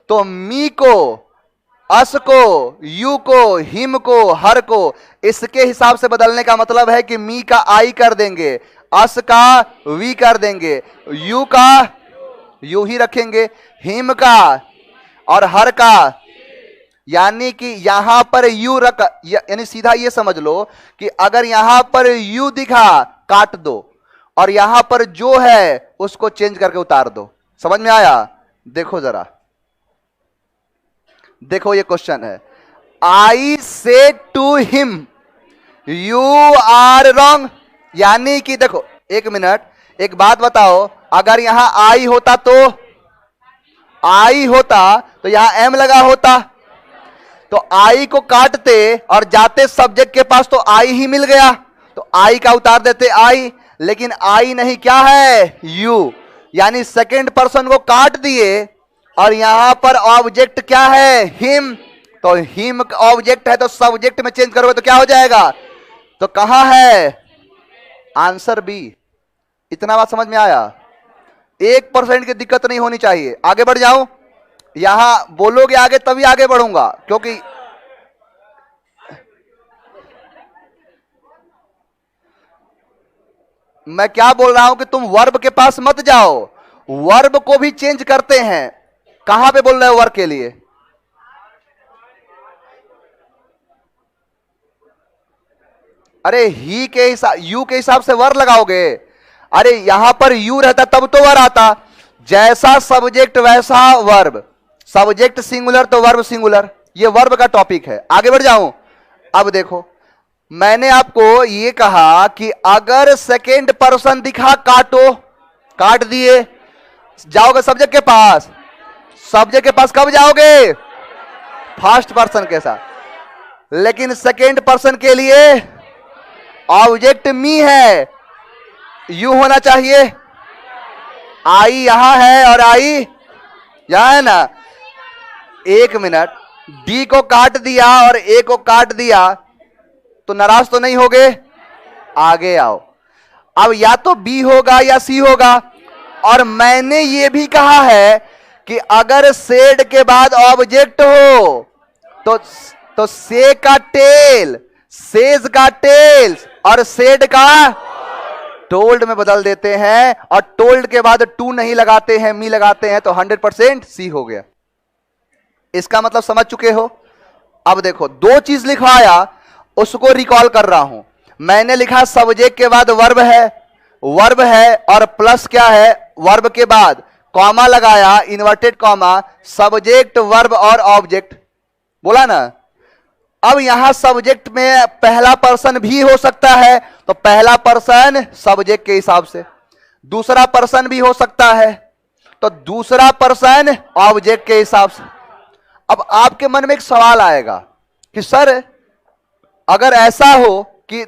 तो मी को, अस को, यू को, हिम को, हर को इसके हिसाब से बदलने का मतलब है कि मी का आई कर देंगे, अस का वी कर देंगे, यू का यू ही रखेंगे, हिम का और हर का। यानी कि यहां पर यू रख, यानी सीधा ये समझ लो कि अगर यहां पर यू दिखा काट दो और यहां पर जो है उसको चेंज करके उतार दो। समझ में आया? देखो जरा, देखो ये क्वेश्चन है, I say to him you are wrong. यानी कि देखो एक मिनट, एक बात बताओ, अगर यहां आई होता तो यहां एम लगा होता, तो आई को काटते और जाते सब्जेक्ट के पास तो आई ही मिल गया, तो आई का उतार देते आई। लेकिन आई नहीं, क्या है? यू। यानी सेकंड पर्सन को काट दिए और यहां पर ऑब्जेक्ट क्या है? हिम। तो हिम ऑब्जेक्ट है तो सब्जेक्ट में चेंज करोगे तो क्या हो जाएगा? तो कहां है आंसर? बी। इतना बात समझ में आया? 1% की दिक्कत नहीं होनी चाहिए। आगे बढ़ जाऊं? यहां बोलोगे आगे तभी आगे बढ़ूंगा, क्योंकि मैं क्या बोल रहा हूं कि तुम वर्ब के पास मत जाओ, वर्ब को भी चेंज करते हैं। कहां पे बोल रहे हो वर्ब के लिए? अरे ही के हिसाब, यू के हिसाब से वर्ब लगाओगे। अरे यहां पर यू रहता तब तो वर्ब आता, जैसा सब्जेक्ट वैसा वर्ब। सब्जेक्ट सिंगुलर तो वर्ब सिंगुलर, ये वर्ब का टॉपिक है। आगे बढ़ जाऊं। अब देखो, मैंने आपको ये कहा कि अगर सेकेंड पर्सन दिखा काटो, काट दिए, जाओगे सब्जेक्ट के पास। सब्जेक्ट के पास कब जाओगे? फर्स्ट पर्सन के साथ। लेकिन सेकेंड पर्सन के लिए ऑब्जेक्ट मी है, यू होना चाहिए। आई यहां है और आई यहां है ना। एक मिनट, डी को काट दिया और ए को काट दिया तो नाराज तो नहीं होगे? आगे आओ। अब या तो बी होगा या सी होगा। और मैंने ये भी कहा है कि अगर सेड के बाद ऑब्जेक्ट हो तो से का टेल, सेज का टेल्स और सेड का टोल्ड में बदल देते हैं, और टोल्ड के बाद टू नहीं लगाते हैं, मी लगाते हैं, तो 100% सी हो गया। इसका मतलब समझ चुके हो? अब देखो, दो चीज लिखवाया, उसको रिकॉल कर रहा हूं। मैंने लिखा सब्जेक्ट के बाद वर्ब है, वर्ब है और प्लस क्या है, वर्ब के बाद कॉमा लगाया, इन्वर्टेड कॉमा, सब्जेक्ट वर्ब और ऑब्जेक्ट, बोला ना। अब यहां सब्जेक्ट में पहला पर्सन भी हो सकता है, तो पहला पर्सन सब्जेक्ट के हिसाब से, दूसरा पर्सन भी हो सकता है, तो दूसरा पर्सन ऑब्जेक्ट के हिसाब से। अब आपके मन में एक सवाल आएगा कि सर अगर ऐसा हो कि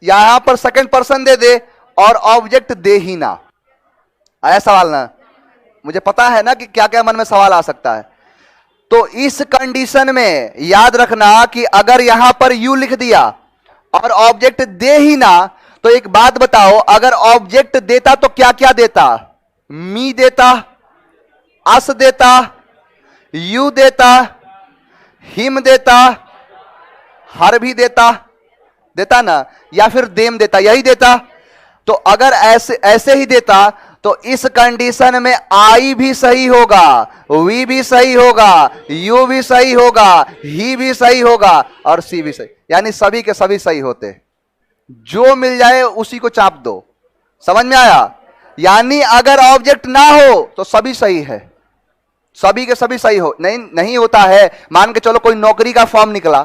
यहां पर सेकंड पर्सन दे दे और ऑब्जेक्ट दे ही ना, आया सवाल ना? मुझे पता है ना कि क्या क्या मन में सवाल आ सकता है। तो इस कंडीशन में याद रखना कि अगर यहां पर यू लिख दिया और ऑब्जेक्ट दे ही ना, तो एक बात बताओ, अगर ऑब्जेक्ट देता तो क्या क्या देता? मी देता, अस देता, यू देता, हिम देता, हर भी देता, देता ना, या फिर देम देता, यही देता। तो अगर ऐसे ही देता तो इस कंडीशन में आई भी सही होगा, वी भी सही होगा, यू भी सही होगा, ही भी सही होगा और सी भी सही, यानी सभी के सभी सही होते। जो मिल जाए उसी को चाप दो। समझ में आया? यानी अगर ऑब्जेक्ट ना हो तो सभी सही है, सभी के सभी सही हो। नहीं होता है। मान के चलो कोई नौकरी का फॉर्म निकला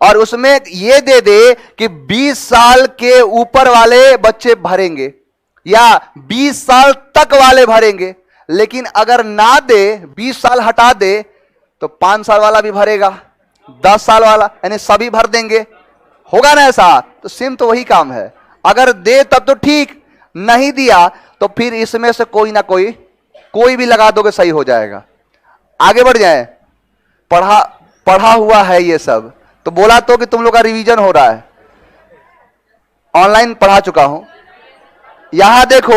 और उसमें ये दे दे कि 20 साल के ऊपर वाले बच्चे भरेंगे या 20 साल तक वाले भरेंगे, लेकिन अगर ना दे, 20 साल हटा दे, तो 5 साल वाला भी भरेगा, 10 साल वाला, यानी सभी भर देंगे। होगा ना ऐसा? तो सेम तो वही काम है। अगर दे तब तो ठीक, नहीं दिया तो फिर इसमें से कोई भी लगा दोगे सही हो जाएगा। आगे बढ़ जाए। पढ़ा हुआ है ये सब, तो बोला तो कि तुम लोग का रिवीजन हो रहा है, ऑनलाइन पढ़ा चुका हूं। यहां देखो,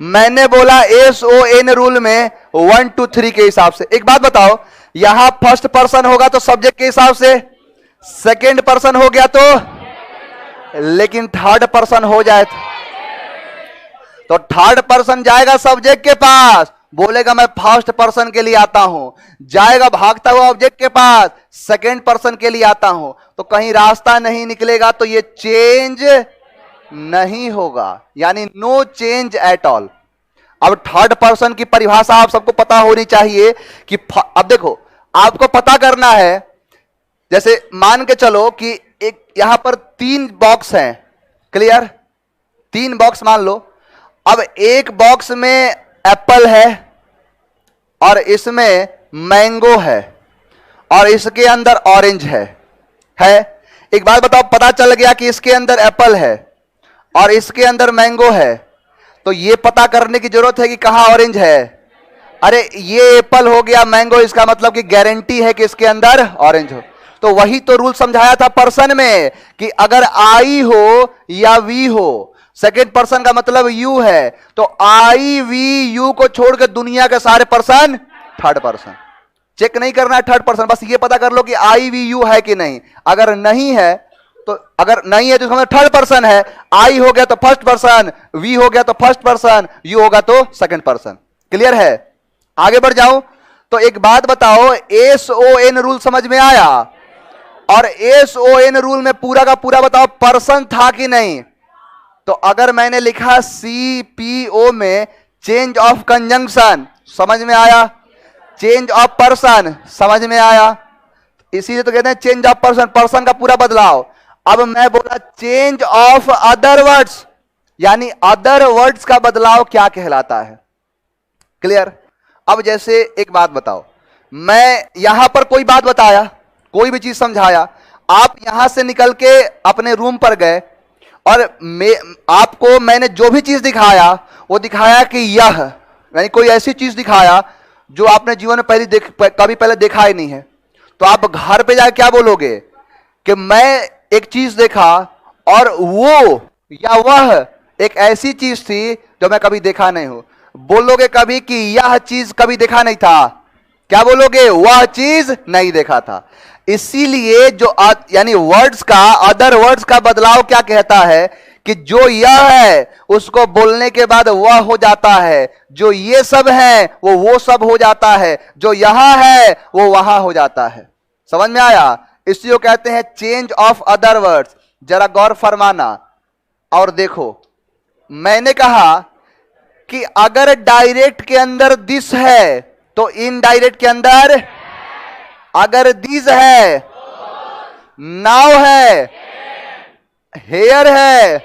मैंने बोला SON रूल में 1 2 3 के हिसाब से। एक बात बताओ, यहां फर्स्ट पर्सन होगा तो सब्जेक्ट के हिसाब से, सेकेंड पर्सन हो गया तो, लेकिन थर्ड पर्सन हो जाए तो थर्ड पर्सन जाएगा सब्जेक्ट के पास, बोलेगा मैं फर्स्ट पर्सन के लिए आता हूं, जाएगा भागता हुआ ऑब्जेक्ट के पास, सेकेंड पर्सन के लिए आता हूं, तो कहीं रास्ता नहीं निकलेगा, तो ये चेंज नहीं होगा, यानी नो चेंज एट ऑल। अब थर्ड पर्सन की परिभाषा आप सबको पता होनी चाहिए कि अब देखो, आपको पता करना है, जैसे मान के चलो कि एक यहां पर 3 बॉक्स हैं, क्लियर? 3 बॉक्स मान लो। अब एक बॉक्स में एप्पल है और इसमें मैंगो है और इसके अंदर ऑरेंज है। एक बात बताओ, पता चल गया कि इसके अंदर एप्पल है और इसके अंदर मैंगो है, तो यह पता करने की जरूरत है कि कहां ऑरेंज है। अरे ये एप्पल हो गया, मैंगो, इसका मतलब कि गारंटी है कि इसके अंदर ऑरेंज हो। तो वही तो रूल समझाया था पर्सन में कि अगर आई हो या वी हो, सेकेंड पर्सन का मतलब यू है, तो आई वी यू को छोड़ के दुनिया के सारे पर्सन थर्ड पर्सन। चेक नहीं करना है थर्ड पर्सन, बस ये पता कर लो कि आई वी यू है कि नहीं। अगर नहीं है तो थर्ड पर्सन है। आई हो गया तो फर्स्ट पर्सन, वी हो गया तो फर्स्ट पर्सन, यू होगा तो सेकंड पर्सन। क्लियर है? आगे बढ़ जाऊं तो एक बात बताओ, SON रूल समझ में आया? और SON रूल में पूरा का पूरा बताओ पर्सन था कि नहीं? तो अगर मैंने लिखा CPO में चेंज ऑफ कंजंक्शन, समझ में आया? चेंज ऑफ पर्सन, समझ में आया? इसीलिए तो कहते हैं चेंज ऑफ पर्सन, पर्सन का पूरा बदलाव। अब मैं बोला चेंज ऑफ अदर वर्ड्स, यानी अदर वर्ड्स का बदलाव क्या कहलाता है? क्लियर? अब जैसे एक बात बताओ, मैं यहां पर कोई बात बताया, कोई भी चीज समझाया, आप यहां से निकल के अपने रूम पर गए और आपको मैंने जो भी चीज दिखाया वो दिखाया कि यह, यानी कोई ऐसी चीज दिखाया जो आपने जीवन में कभी पहले देखा ही नहीं है, तो आप घर पे जाकर क्या बोलोगे कि मैं एक चीज देखा और वो या वह एक ऐसी चीज थी जो मैं कभी देखा नहीं हूं? बोलोगे कभी कि यह चीज कभी देखा नहीं था? क्या बोलोगे? वह चीज नहीं देखा था। इसीलिए जो यानी वर्ड्स का, अदर वर्ड्स का बदलाव क्या कहता है कि जो यह है उसको बोलने के बाद वह हो जाता है, जो ये सब है वो सब हो जाता है, जो यहां है वो वहां हो जाता है। समझ में आया? इसलिए कहते हैं चेंज ऑफ अदर वर्ड्स। जरा गौर फरमाना और देखो, मैंने कहा कि अगर डायरेक्ट के अंदर दिस है तो इनडायरेक्ट के अंदर, अगर दिस है, नाउ है, हेयर है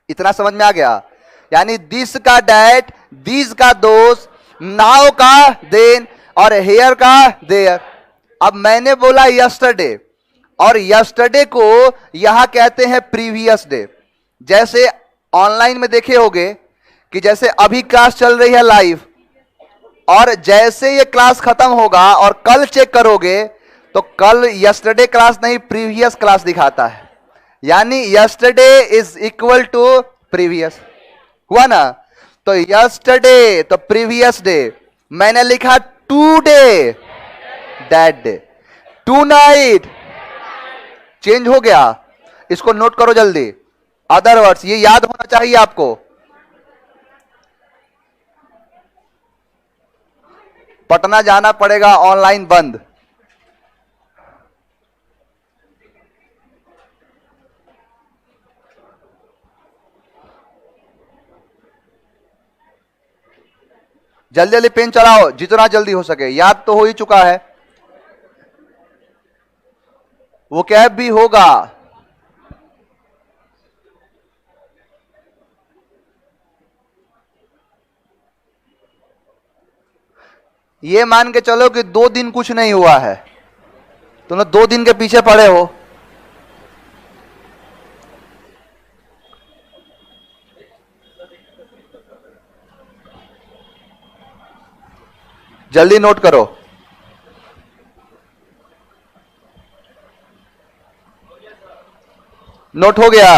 इतना समझ में आ गया? यानी दिस का डैट, दिस का दोस्त, नाउ का देन और हेयर का देयर। अब मैंने बोला यस्टरडे, और यस्टरडे को यहां कहते हैं प्रीवियस डे। जैसे ऑनलाइन में देखे होंगे कि जैसे अभी क्लास चल रही है लाइव, और जैसे ये क्लास खत्म होगा और कल चेक करोगे तो कल यस्टरडे क्लास नहीं प्रीवियस क्लास दिखाता है, यानी yesterday is equal to previous. हुआ ना? तो यस्टरडे तो प्रीवियस डे, मैंने लिखा today that day, tonight change हो गया। इसको नोट करो जल्दी, अदर वर्ड्स ये याद होना चाहिए आपको। पटना जाना पड़ेगा, ऑनलाइन बंद। जल्दी जल्दी पेन चलाओ, जितना जल्दी हो सके। याद तो हो ही चुका है, वो कैब भी होगा। ये मान के चलो कि 2 दिन कुछ नहीं हुआ है, तुम लोग 2 दिन के पीछे पड़े हो। जल्दी नोट करो। नोट हो गया?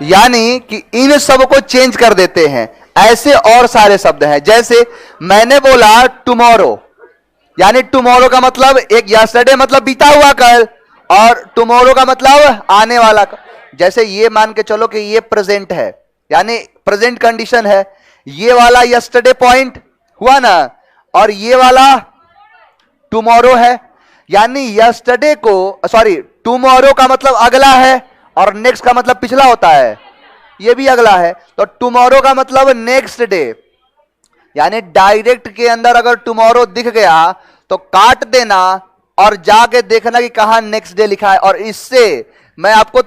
यानी कि इन सब को चेंज कर देते हैं। ऐसे और सारे शब्द हैं, जैसे मैंने बोला टुमारो, यानी टुमारो का मतलब एक यस्टरडे मतलब बीता हुआ कल, और टुमारो का मतलब आने वाला कल। जैसे ये मान के चलो कि ये प्रेजेंट है, यानी प्रेजेंट कंडीशन है। ये वाला यस्टरडे पॉइंट हुआ ना, और ये वाला टुमारो है, यानी यस्टरडे को, सॉरी, टुमारो का मतलब अगला है और नेक्स्ट का मतलब पिछला होता है, ये भी अगला है। तो टुमारो का मतलब नेक्स्ट डे, यानी डायरेक्ट के अंदर अगर टुमारो दिख गया तो काट देना और जाके देखना कि कहां नेक्स्ट डे लिखा है। और इससे मैं आपको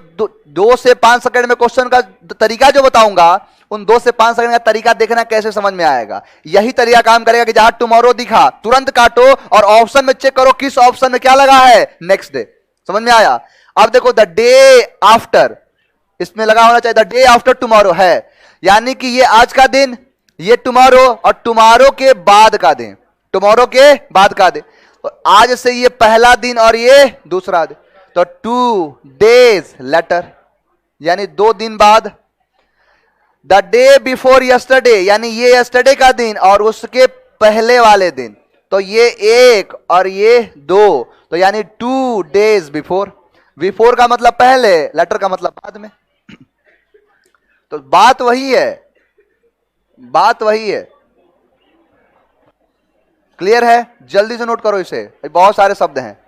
2 से 5 सेकंड में क्वेश्चन का तरीका जो बताऊंगा, उन 2 से 5 सेकंड का तरीका देखना कैसे समझ में आएगा। यही तरीका काम करेगा कि जहां टुमारो दिखा तुरंत काटो और ऑप्शन में चेक करो किस ऑप्शन में क्या लगा है, नेक्स्ट डे। समझ में आया? अब देखो द डे आफ्टर, इसमें लगा होना चाहिए द डे आफ्टर टुमारो है, यानी कि ये आज का दिन, ये टुमारो, और टुमारो के बाद का दिन, टुमारो के बाद का दिन। तो आज से ये पहला दिन और ये दूसरा दिन, तो 2 days लेटर, यानी 2 दिन बाद। द डे बिफोर यस्टरडे, यानी ये यस्टरडे का दिन और उसके पहले वाले दिन, तो ये 1 और ये 2, तो यानी 2 days बिफोर। बिफोर का मतलब पहले, लेटर का मतलब बाद में। तो बात वही है, बात वही है। क्लियर है? जल्दी से नोट करो इसे, बहुत सारे शब्द हैं।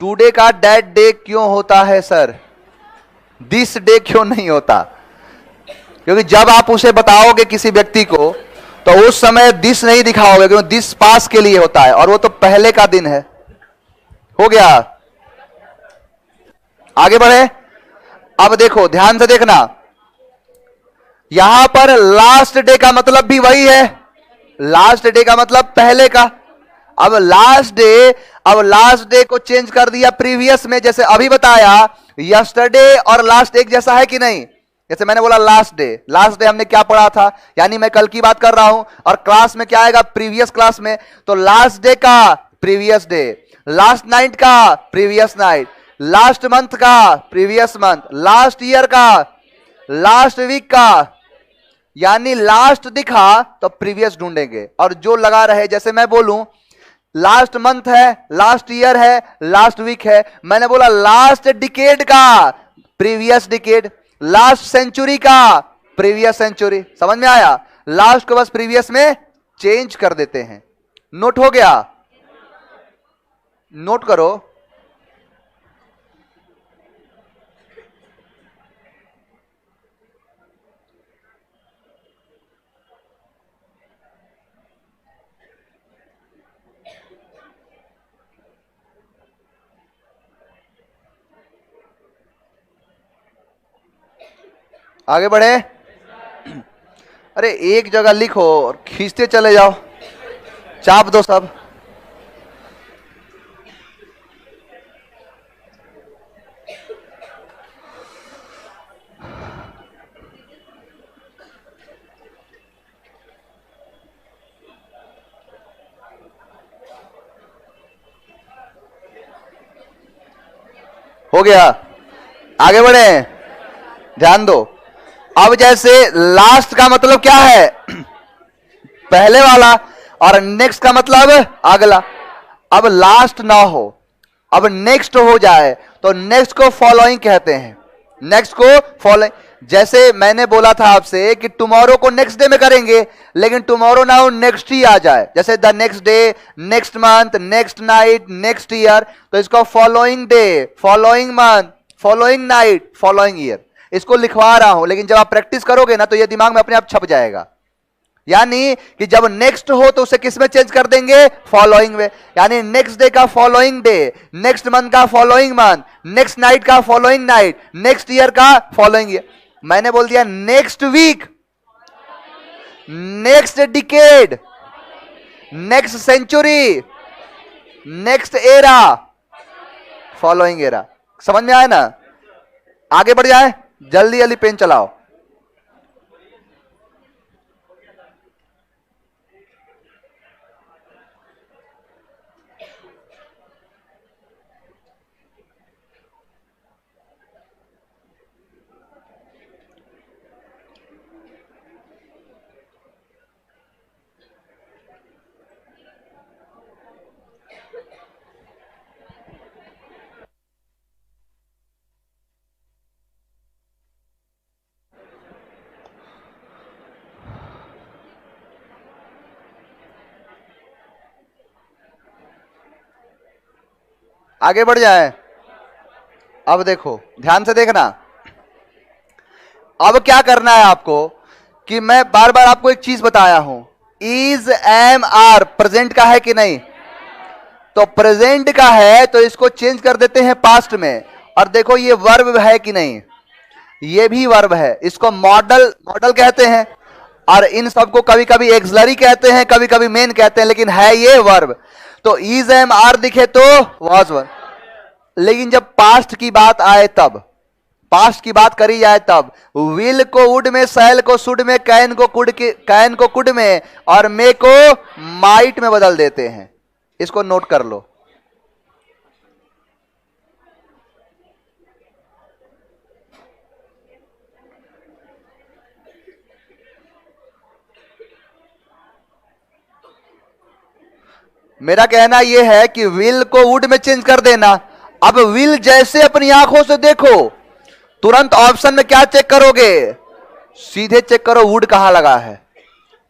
टुडे का दैट डे क्यों होता है सर? दिस डे क्यों नहीं होता? क्योंकि जब आप उसे बताओगे किसी व्यक्ति को तो उस समय दिस नहीं दिखाओगे, क्योंकि दिस पास के लिए होता है और वो तो पहले का दिन है। हो गया, आगे बढ़े। अब देखो ध्यान से देखना, यहां पर लास्ट डे का मतलब भी वही है, लास्ट डे का मतलब पहले का। अब लास्ट डे को चेंज कर दिया प्रीवियस में, जैसे अभी बताया यस्टरडे और लास्ट एक जैसा है कि नहीं। जैसे मैंने बोला लास्ट डे हमने क्या पढ़ा था, यानी मैं कल की बात कर रहा हूं और क्लास में क्या आएगा, प्रीवियस क्लास में। तो लास्ट डे का प्रीवियस डे, लास्ट नाइट का प्रीवियस नाइट, लास्ट मंथ का प्रीवियस मंथ, लास्ट ईयर का, लास्ट वीक का, यानी लास्ट दिखा तो प्रीवियस ढूंढेंगे। और जो लगा रहे, जैसे मैं बोलूं लास्ट मंथ है, लास्ट ईयर है, लास्ट वीक है, मैंने बोला लास्ट डिकेड का प्रीवियस डिकेड, लास्ट सेंचुरी का प्रीवियस सेंचुरी। समझ में आया, लास्ट को बस प्रीवियस में चेंज कर देते हैं। नोट हो गया, नोट करो। आगे बढ़े। अरे एक जगह लिखो और खींचते चले जाओ, चाप दो सब। हो गया, आगे बढ़े, ध्यान दो। अब जैसे लास्ट का मतलब क्या है, पहले वाला, और नेक्स्ट का मतलब अगला। अब लास्ट ना हो, अब नेक्स्ट हो जाए तो नेक्स्ट को फॉलोइंग कहते हैं, नेक्स्ट को फॉलोइंग। जैसे मैंने बोला था आपसे कि टुमारो को नेक्स्ट डे में करेंगे, लेकिन टुमारो ना हो नेक्स्ट ही आ जाए, जैसे the next day, next month, next night, next year, तो इसको following day, following month, following night, following year, इसको लिखवा रहा हूं। लेकिन जब आप प्रैक्टिस करोगे ना तो ये दिमाग में अपने आप छप जाएगा। यानी कि जब नेक्स्ट हो तो उसे किस में चेंज कर देंगे, फॉलोइंग में। यानी नेक्स्ट डे का फॉलोइंग डे, नेक्स्ट मंथ का फॉलोइंग मंथ, नेक्स्ट नाइट का फॉलोइंग नाइट, नेक्स्ट ईयर का फॉलोइंग ईयर। मैंने बोल दिया next week, next decade, next century, next era, following era. समझ में आया ना, आगे बढ़ जाए, जल्दी जल्दी पेन चलाओ। आगे बढ़ जाए। अब देखो ध्यान से देखना, अब क्या करना है आपको कि मैं बार बार आपको एक चीज बताया हूं, इज एम आर प्रेजेंट का है कि नहीं। तो प्रेजेंट का है तो इसको चेंज कर देते हैं पास्ट में। और देखो ये वर्ब है कि नहीं, ये भी वर्ब है, इसको मॉडल कहते हैं। और इन सबको कभी कभी एक्सलरी कहते हैं, कभी कभी मेन कहते हैं, लेकिन है ये वर्ब। तो इज एम आर दिखे तो वॉज वर्ब। लेकिन जब पास्ट की बात आए तब, पास्ट की बात करी जाए तब, विल को वुड में, सैल को शुड में, कैन को कुड में और मे को माइट में बदल देते हैं। इसको नोट कर लो। मेरा कहना यह है कि विल को वुड में चेंज कर देना। अब विल जैसे अपनी आंखों से देखो, तुरंत ऑप्शन में क्या चेक करोगे, सीधे चेक करो वुड कहां लगा है।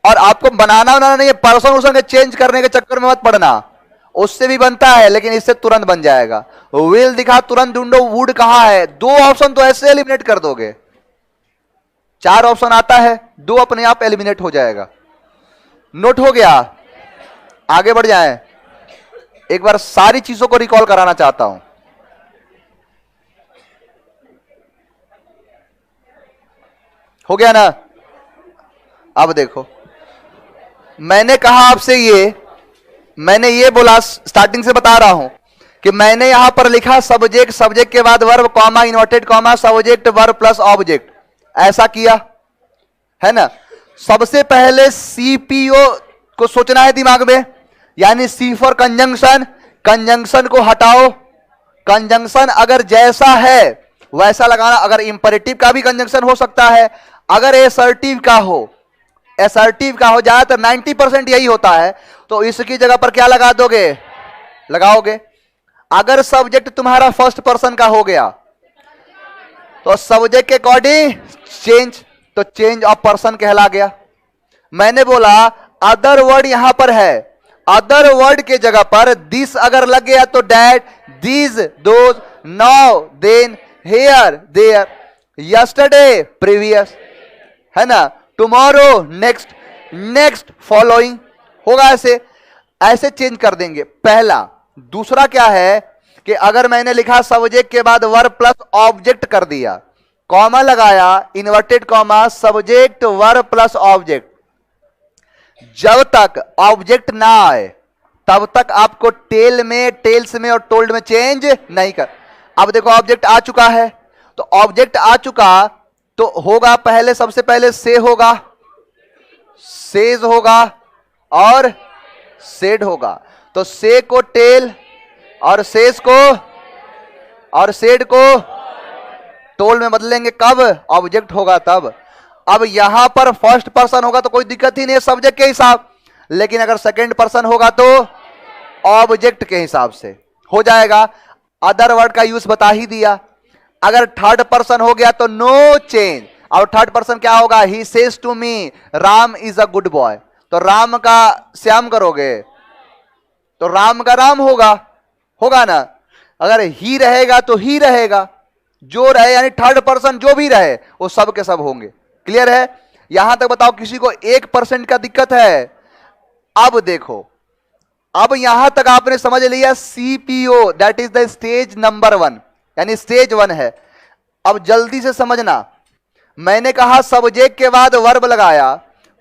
और आपको बनाना नहीं है, पर्सन उसन के चेंज करने के चक्कर में मत पड़ना, उससे भी बनता है लेकिन इससे तुरंत बन जाएगा। विल दिखा, तुरंत ढूंढो वुड कहां है, दो ऑप्शन तो ऐसे एलिमिनेट कर दोगे। 4 ऑप्शन आता है, 2 अपने आप एलिमिनेट हो जाएगा। नोट हो गया? आगे बढ़ जाएं। एक बार सारी चीजों को रिकॉल कराना चाहता हूं। हो गया ना? अब देखो, मैंने कहा आपसे मैंने ये बोला, स्टार्टिंग से बता रहा हूं कि मैंने यहां पर लिखा सब्जेक्ट, सब्जेक्ट के बाद verb, comma, inverted comma, subject verb plus object, ऐसा किया है ना। सबसे पहले सीपीओ को सोचना है दिमाग में, यानी सी फॉर कंजंक्शन। कंजंक्शन को हटाओ, कंजंक्शन अगर जैसा है वैसा लगाना। अगर इंपरेटिव का भी कंजंक्शन हो सकता है, अगर एसर्टिव का हो, एसर्टिव का हो, ज्यादातर 90% यही होता है, तो इसकी जगह पर क्या लगा दोगे? लगाओगे। अगर सब्जेक्ट तुम्हारा फर्स्ट पर्सन का हो गया तो सब्जेक्ट के अकॉर्डिंग चेंज, तो चेंज ऑफ पर्सन कहला गया। मैंने बोला अदर वर्ड यहां पर है, अदर वर्ड के जगह पर दिस अगर लग गया तो that, these, those, now, then, here, there, yesterday, previous, है ना, टुमारो, नेक्स्ट, नेक्स्ट, फॉलोइंग, होगा ऐसे। ऐसे चेंज कर देंगे, पहला। दूसरा क्या है कि अगर मैंने लिखा सब्जेक्ट के बाद वर्ब प्लस ऑब्जेक्ट कर दिया, कॉमा लगाया, inverted comma, subject verb plus object, जब तक ऑब्जेक्ट ना आए तब तक आपको टेल में, टेल्स में और टोल्ड में चेंज नहीं कर। अब देखो ऑब्जेक्ट आ चुका है, तो ऑब्जेक्ट आ चुका तो होगा, पहले सबसे पहले से होगा, सेज होगा और सेड होगा। तो से को टेल और सेज को और सेड को टोल में बदलेंगे, कब? ऑब्जेक्ट होगा तब। अब यहां पर फर्स्ट पर्सन होगा तो कोई दिक्कत ही नहीं है सब्जेक्ट के हिसाब, लेकिन अगर सेकंड पर्सन होगा तो ऑब्जेक्ट के हिसाब से हो जाएगा। अदर वर्ड का यूज बता ही दिया। अगर थर्ड पर्सन हो गया तो नो चेंज। और थर्ड पर्सन क्या होगा? He says to me Ram is a good boy, तो राम का श्याम करोगे तो राम का राम होगा, होगा ना। अगर ही रहेगा तो ही रहेगा, जो रहे यानी थर्ड पर्सन जो भी रहे वो सब के सब होंगे। क्लियर है? यहां तक बताओ किसी को 1% का दिक्कत है? अब देखो, अब यहां तक आपने समझ लिया CPO, that is the stage number 1, यानी स्टेज 1 है। अब जल्दी से समझना, मैंने कहा सब्जेक्ट के बाद वर्ब लगाया,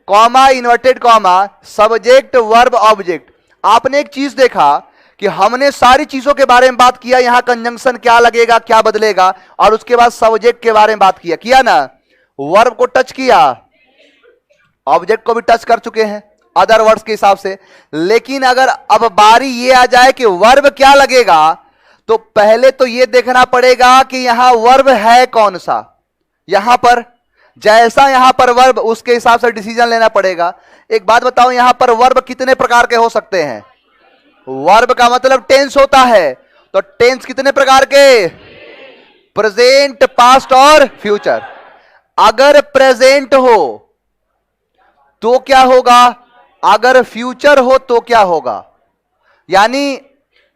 comma, inverted comma, subject verb object. आपने एक चीज देखा कि हमने सारी चीजों के बारे में बात किया, यहां कंजंक्शन क्या लगेगा, क्या बदलेगा, और उसके बाद सब्जेक्ट के बारे में बात किया ना। वर्ब को टच किया, ऑब्जेक्ट को भी टच कर चुके हैं अदर वर्ड्स के हिसाब से। लेकिन अगर अब बारी ये आ जाए कि वर्ब क्या लगेगा, तो पहले तो ये देखना पड़ेगा कि यहां वर्ब है कौन सा। यहां पर जैसा यहां पर वर्ब, उसके हिसाब से डिसीजन लेना पड़ेगा। एक बात बताओ, यहां पर वर्ब कितने प्रकार के हो सकते हैं? वर्ब का मतलब टेंस होता है, तो टेंस कितने प्रकार के? प्रेजेंट, पास्ट और फ्यूचर। अगर प्रेजेंट हो तो क्या होगा, अगर फ्यूचर हो तो क्या होगा। यानी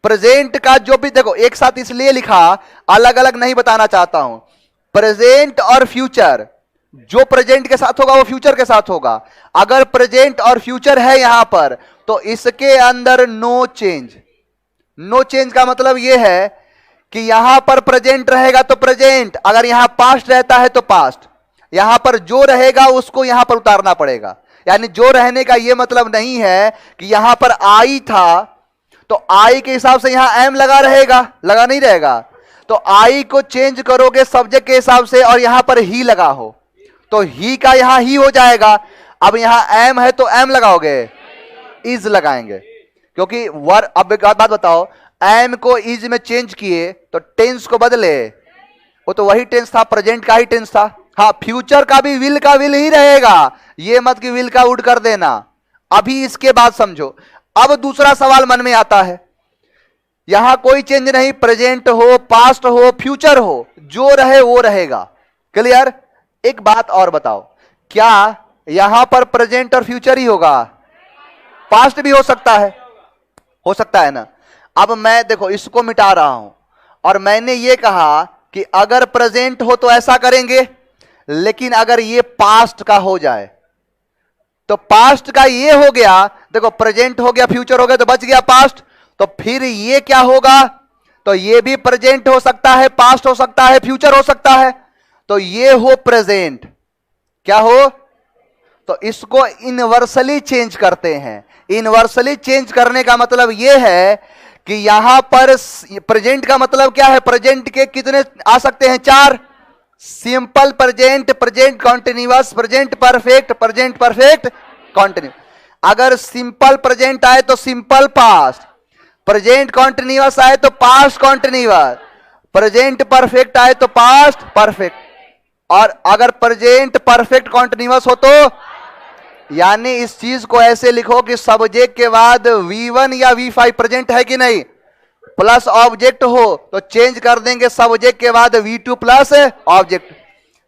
प्रेजेंट का जो भी, देखो एक साथ इसलिए लिखा, अलग अलग नहीं बताना चाहता हूं। प्रेजेंट और फ्यूचर, जो प्रेजेंट के साथ होगा वो फ्यूचर के साथ होगा। अगर प्रेजेंट और फ्यूचर है यहां पर तो इसके अंदर नो चेंज। नो चेंज का मतलब यह है कि यहां पर प्रेजेंट रहेगा तो प्रेजेंट, अगर यहां पास्ट रहता है तो पास्ट, यहां पर जो रहेगा उसको यहां पर उतारना पड़ेगा। यानी जो रहने का यह मतलब नहीं है कि यहां पर आई था तो आई के हिसाब से यहां एम लगा रहेगा, लगा नहीं रहेगा। तो आई को चेंज करोगे सब्जेक्ट के हिसाब से और यहां पर ही लगा हो तो ही का यहां ही हो जाएगा। अब यहां एम है तो एम लगाओगे, इज लगाएंगे, क्योंकि अब एक बात बताओ, एम को इज में चेंज किए तो टेंस को बदले, वो तो वही टेंस था, प्रेजेंट का ही टेंस था। हाँ, फ्यूचर का भी विल का विल ही रहेगा, ये मत कि विल का वुड कर देना। अभी इसके बाद समझो। अब दूसरा सवाल मन में आता है, यहां कोई चेंज नहीं, प्रेजेंट हो, पास्ट हो, फ्यूचर हो, जो रहे वो रहेगा। क्लियर? एक बात और बताओ, क्या यहां पर प्रेजेंट और फ्यूचर ही होगा? पास्ट भी हो सकता है, हो सकता है ना। अब मैं देखो इसको मिटा रहा हूं और मैंने ये कहा कि अगर प्रेजेंट हो तो ऐसा करेंगे, लेकिन अगर ये पास्ट का हो जाए तो पास्ट का ये हो गया, देखो प्रेजेंट हो गया, फ्यूचर हो गया, तो बच गया पास्ट। तो फिर ये क्या होगा, तो ये भी प्रेजेंट हो सकता है, पास्ट हो सकता है, फ्यूचर हो सकता है। तो ये हो प्रेजेंट, क्या हो, तो इसको इनवर्सली चेंज करते हैं। इनवर्सली चेंज करने का मतलब यह है कि यहां पर प्रेजेंट का मतलब क्या है, प्रेजेंट के कितने आ सकते हैं, 4। Simple present, present continuous, present perfect, present perfect continuous. अगर सिंपल प्रेजेंट आए तो सिंपल पास्ट, प्रेजेंट कॉन्टिन्यूअस आए तो पास्ट कॉन्टिन्यूअस, प्रेजेंट परफेक्ट आए तो पास्ट परफेक्ट, और अगर प्रेजेंट परफेक्ट कॉन्टिन्यूअस हो तो, यानी इस चीज को ऐसे लिखो कि सब्जेक्ट के बाद V1 या V5 प्रेजेंट है कि नहीं, प्लस ऑब्जेक्ट हो तो चेंज कर देंगे सब्जेक्ट के बाद V2 प्लस ऑब्जेक्ट।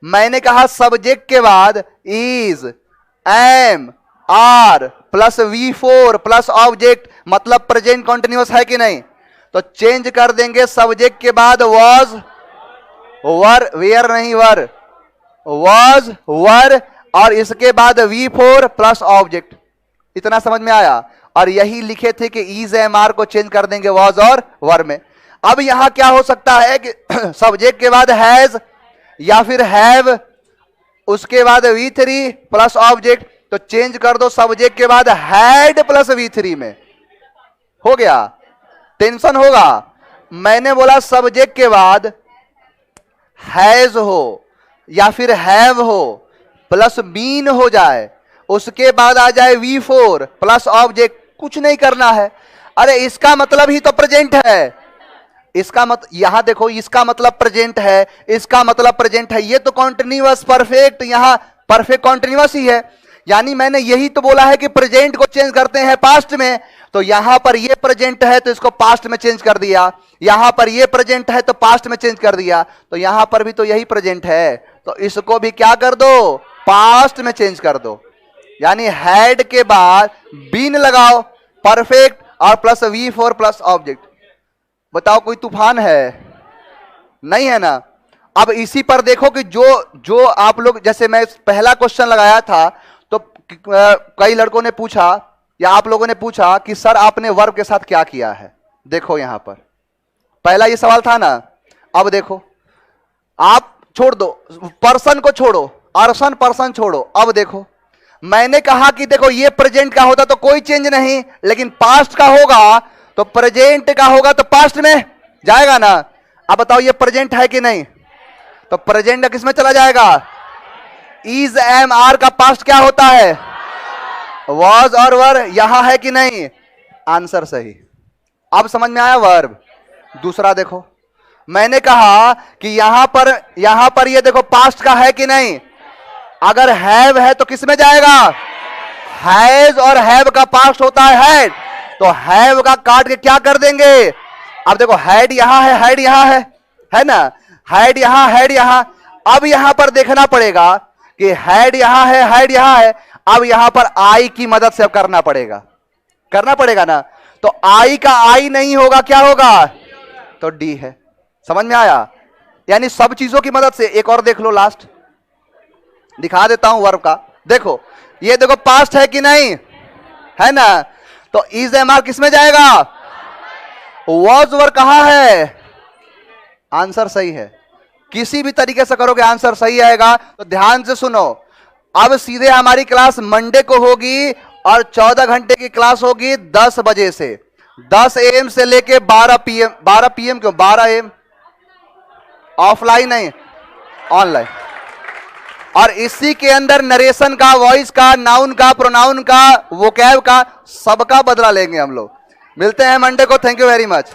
मैंने कहा सब्जेक्ट के बाद is, am, are plus V4 plus object, मतलब प्रेजेंट कॉन्टिन्यूअस है कि नहीं, तो चेंज कर देंगे सब्जेक्ट के बाद वॉज, वर, वेयर नहीं वर, वॉज, वर, और इसके बाद V4 प्लस ऑब्जेक्ट। इतना समझ में आया। और यही लिखे थे कि इज, एम, आर को चेंज कर देंगे वॉज और वर में। अब यहां क्या हो सकता है कि सब्जेक्ट के बाद हैज या फिर हैव, उसके बाद V3 प्लस ऑब्जेक्ट, तो चेंज कर दो सब्जेक्ट के बाद हैड प्लस V3 में, हो गया। टेंशन होगा, मैंने बोला सब्जेक्ट के बाद हैज हो या फिर हैव हो प्लस बीन हो जाए, उसके बाद आ जाए V4 प्लस ऑब्जेक्ट, कुछ नहीं करना है। अरे इसका मतलब ही तो प्रेजेंट है, इसका यहां देखो, इसका मतलब प्रेजेंट है, इसका मतलब प्रेजेंट है, ये तो कॉन्टिन्यूअस परफेक्ट, यहां परफेक्ट कॉन्टिन्यूअस ही है। यानी मैंने यही तो बोला है कि प्रेजेंट को चेंज करते हैं पास्ट में, तो यहां पर ये प्रेजेंट है तो इसको पास्ट में चेंज कर दिया, यहां पर ये प्रेजेंट है तो पास्ट में चेंज कर दिया, तो यहां पर भी तो यही प्रेजेंट है, तो इसको भी क्या कर दो, पास्ट में चेंज कर दो। यानी हैड के बाद बीन लगाओ, परफेक्ट और प्लस V4 प्लस ऑब्जेक्ट। बताओ कोई तूफान है, नहीं है ना। अब इसी पर देखो कि जो आप लोग, जैसे मैं पहला क्वेश्चन लगाया था तो कई लड़कों ने पूछा या आप लोगों ने पूछा कि सर आपने वर्ब के साथ क्या किया है। देखो यहां पर पहला ये सवाल था ना। अब देखो, आप छोड़ दो पर्सन को, छोड़ो अर्सन, पर्सन छोड़ो। अब देखो मैंने कहा कि देखो ये प्रेजेंट का होता तो कोई चेंज नहीं, लेकिन पास्ट का होगा तो प्रेजेंट का होगा तो पास्ट में जाएगा ना। अब बताओ ये प्रेजेंट है कि नहीं, तो प्रेजेंट का किस में चला जाएगा, इज, एम, आर का पास्ट क्या होता है, वॉज और वर, यहां है कि नहीं, आंसर सही। अब समझ में आया वर्ब। दूसरा देखो, मैंने कहा कि यहां पर ये देखो पास्ट का है कि नहीं, अगर हैव है तो किस में जाएगा, हैज, और हैव का पास्ट होता है हैड, तो हैव का काट के क्या कर देंगे। अब देखो हैड यहां है, हैड यहां है ना, हैड यहां, हैड यहां। अब यहां पर देखना पड़ेगा कि हैड यहां है, हैड यहां है, अब यहां पर आई की मदद से करना पड़ेगा ना। तो आई का आई नहीं होगा, क्या होगा, तो डी है। समझ में आया। यानी सब चीजों की मदद से। एक और देख लो, लास्ट दिखा देता हूं वर्ब का। देखो ये देखो पास्ट है कि नहीं, है ना, तो इज, एम, आर किस में जाएगा, वॉज, वर कहां है, आंसर सही है। किसी भी तरीके से करोगे आंसर सही आएगा। तो ध्यान से सुनो, अब सीधे हमारी क्लास मंडे को होगी और 14 घंटे की क्लास होगी 10 बजे से, 10 AM से लेके 12 PM। 12 PM क्यों, 12 AM ऑफलाइन नहीं, ऑनलाइन। और इसी के अंदर नरेशन का, वॉइस का, नाउन का, प्रोनाउन का, वोकैब का, सबका बदला लेंगे हम लोग। मिलते हैं मंडे को। Thank you very much.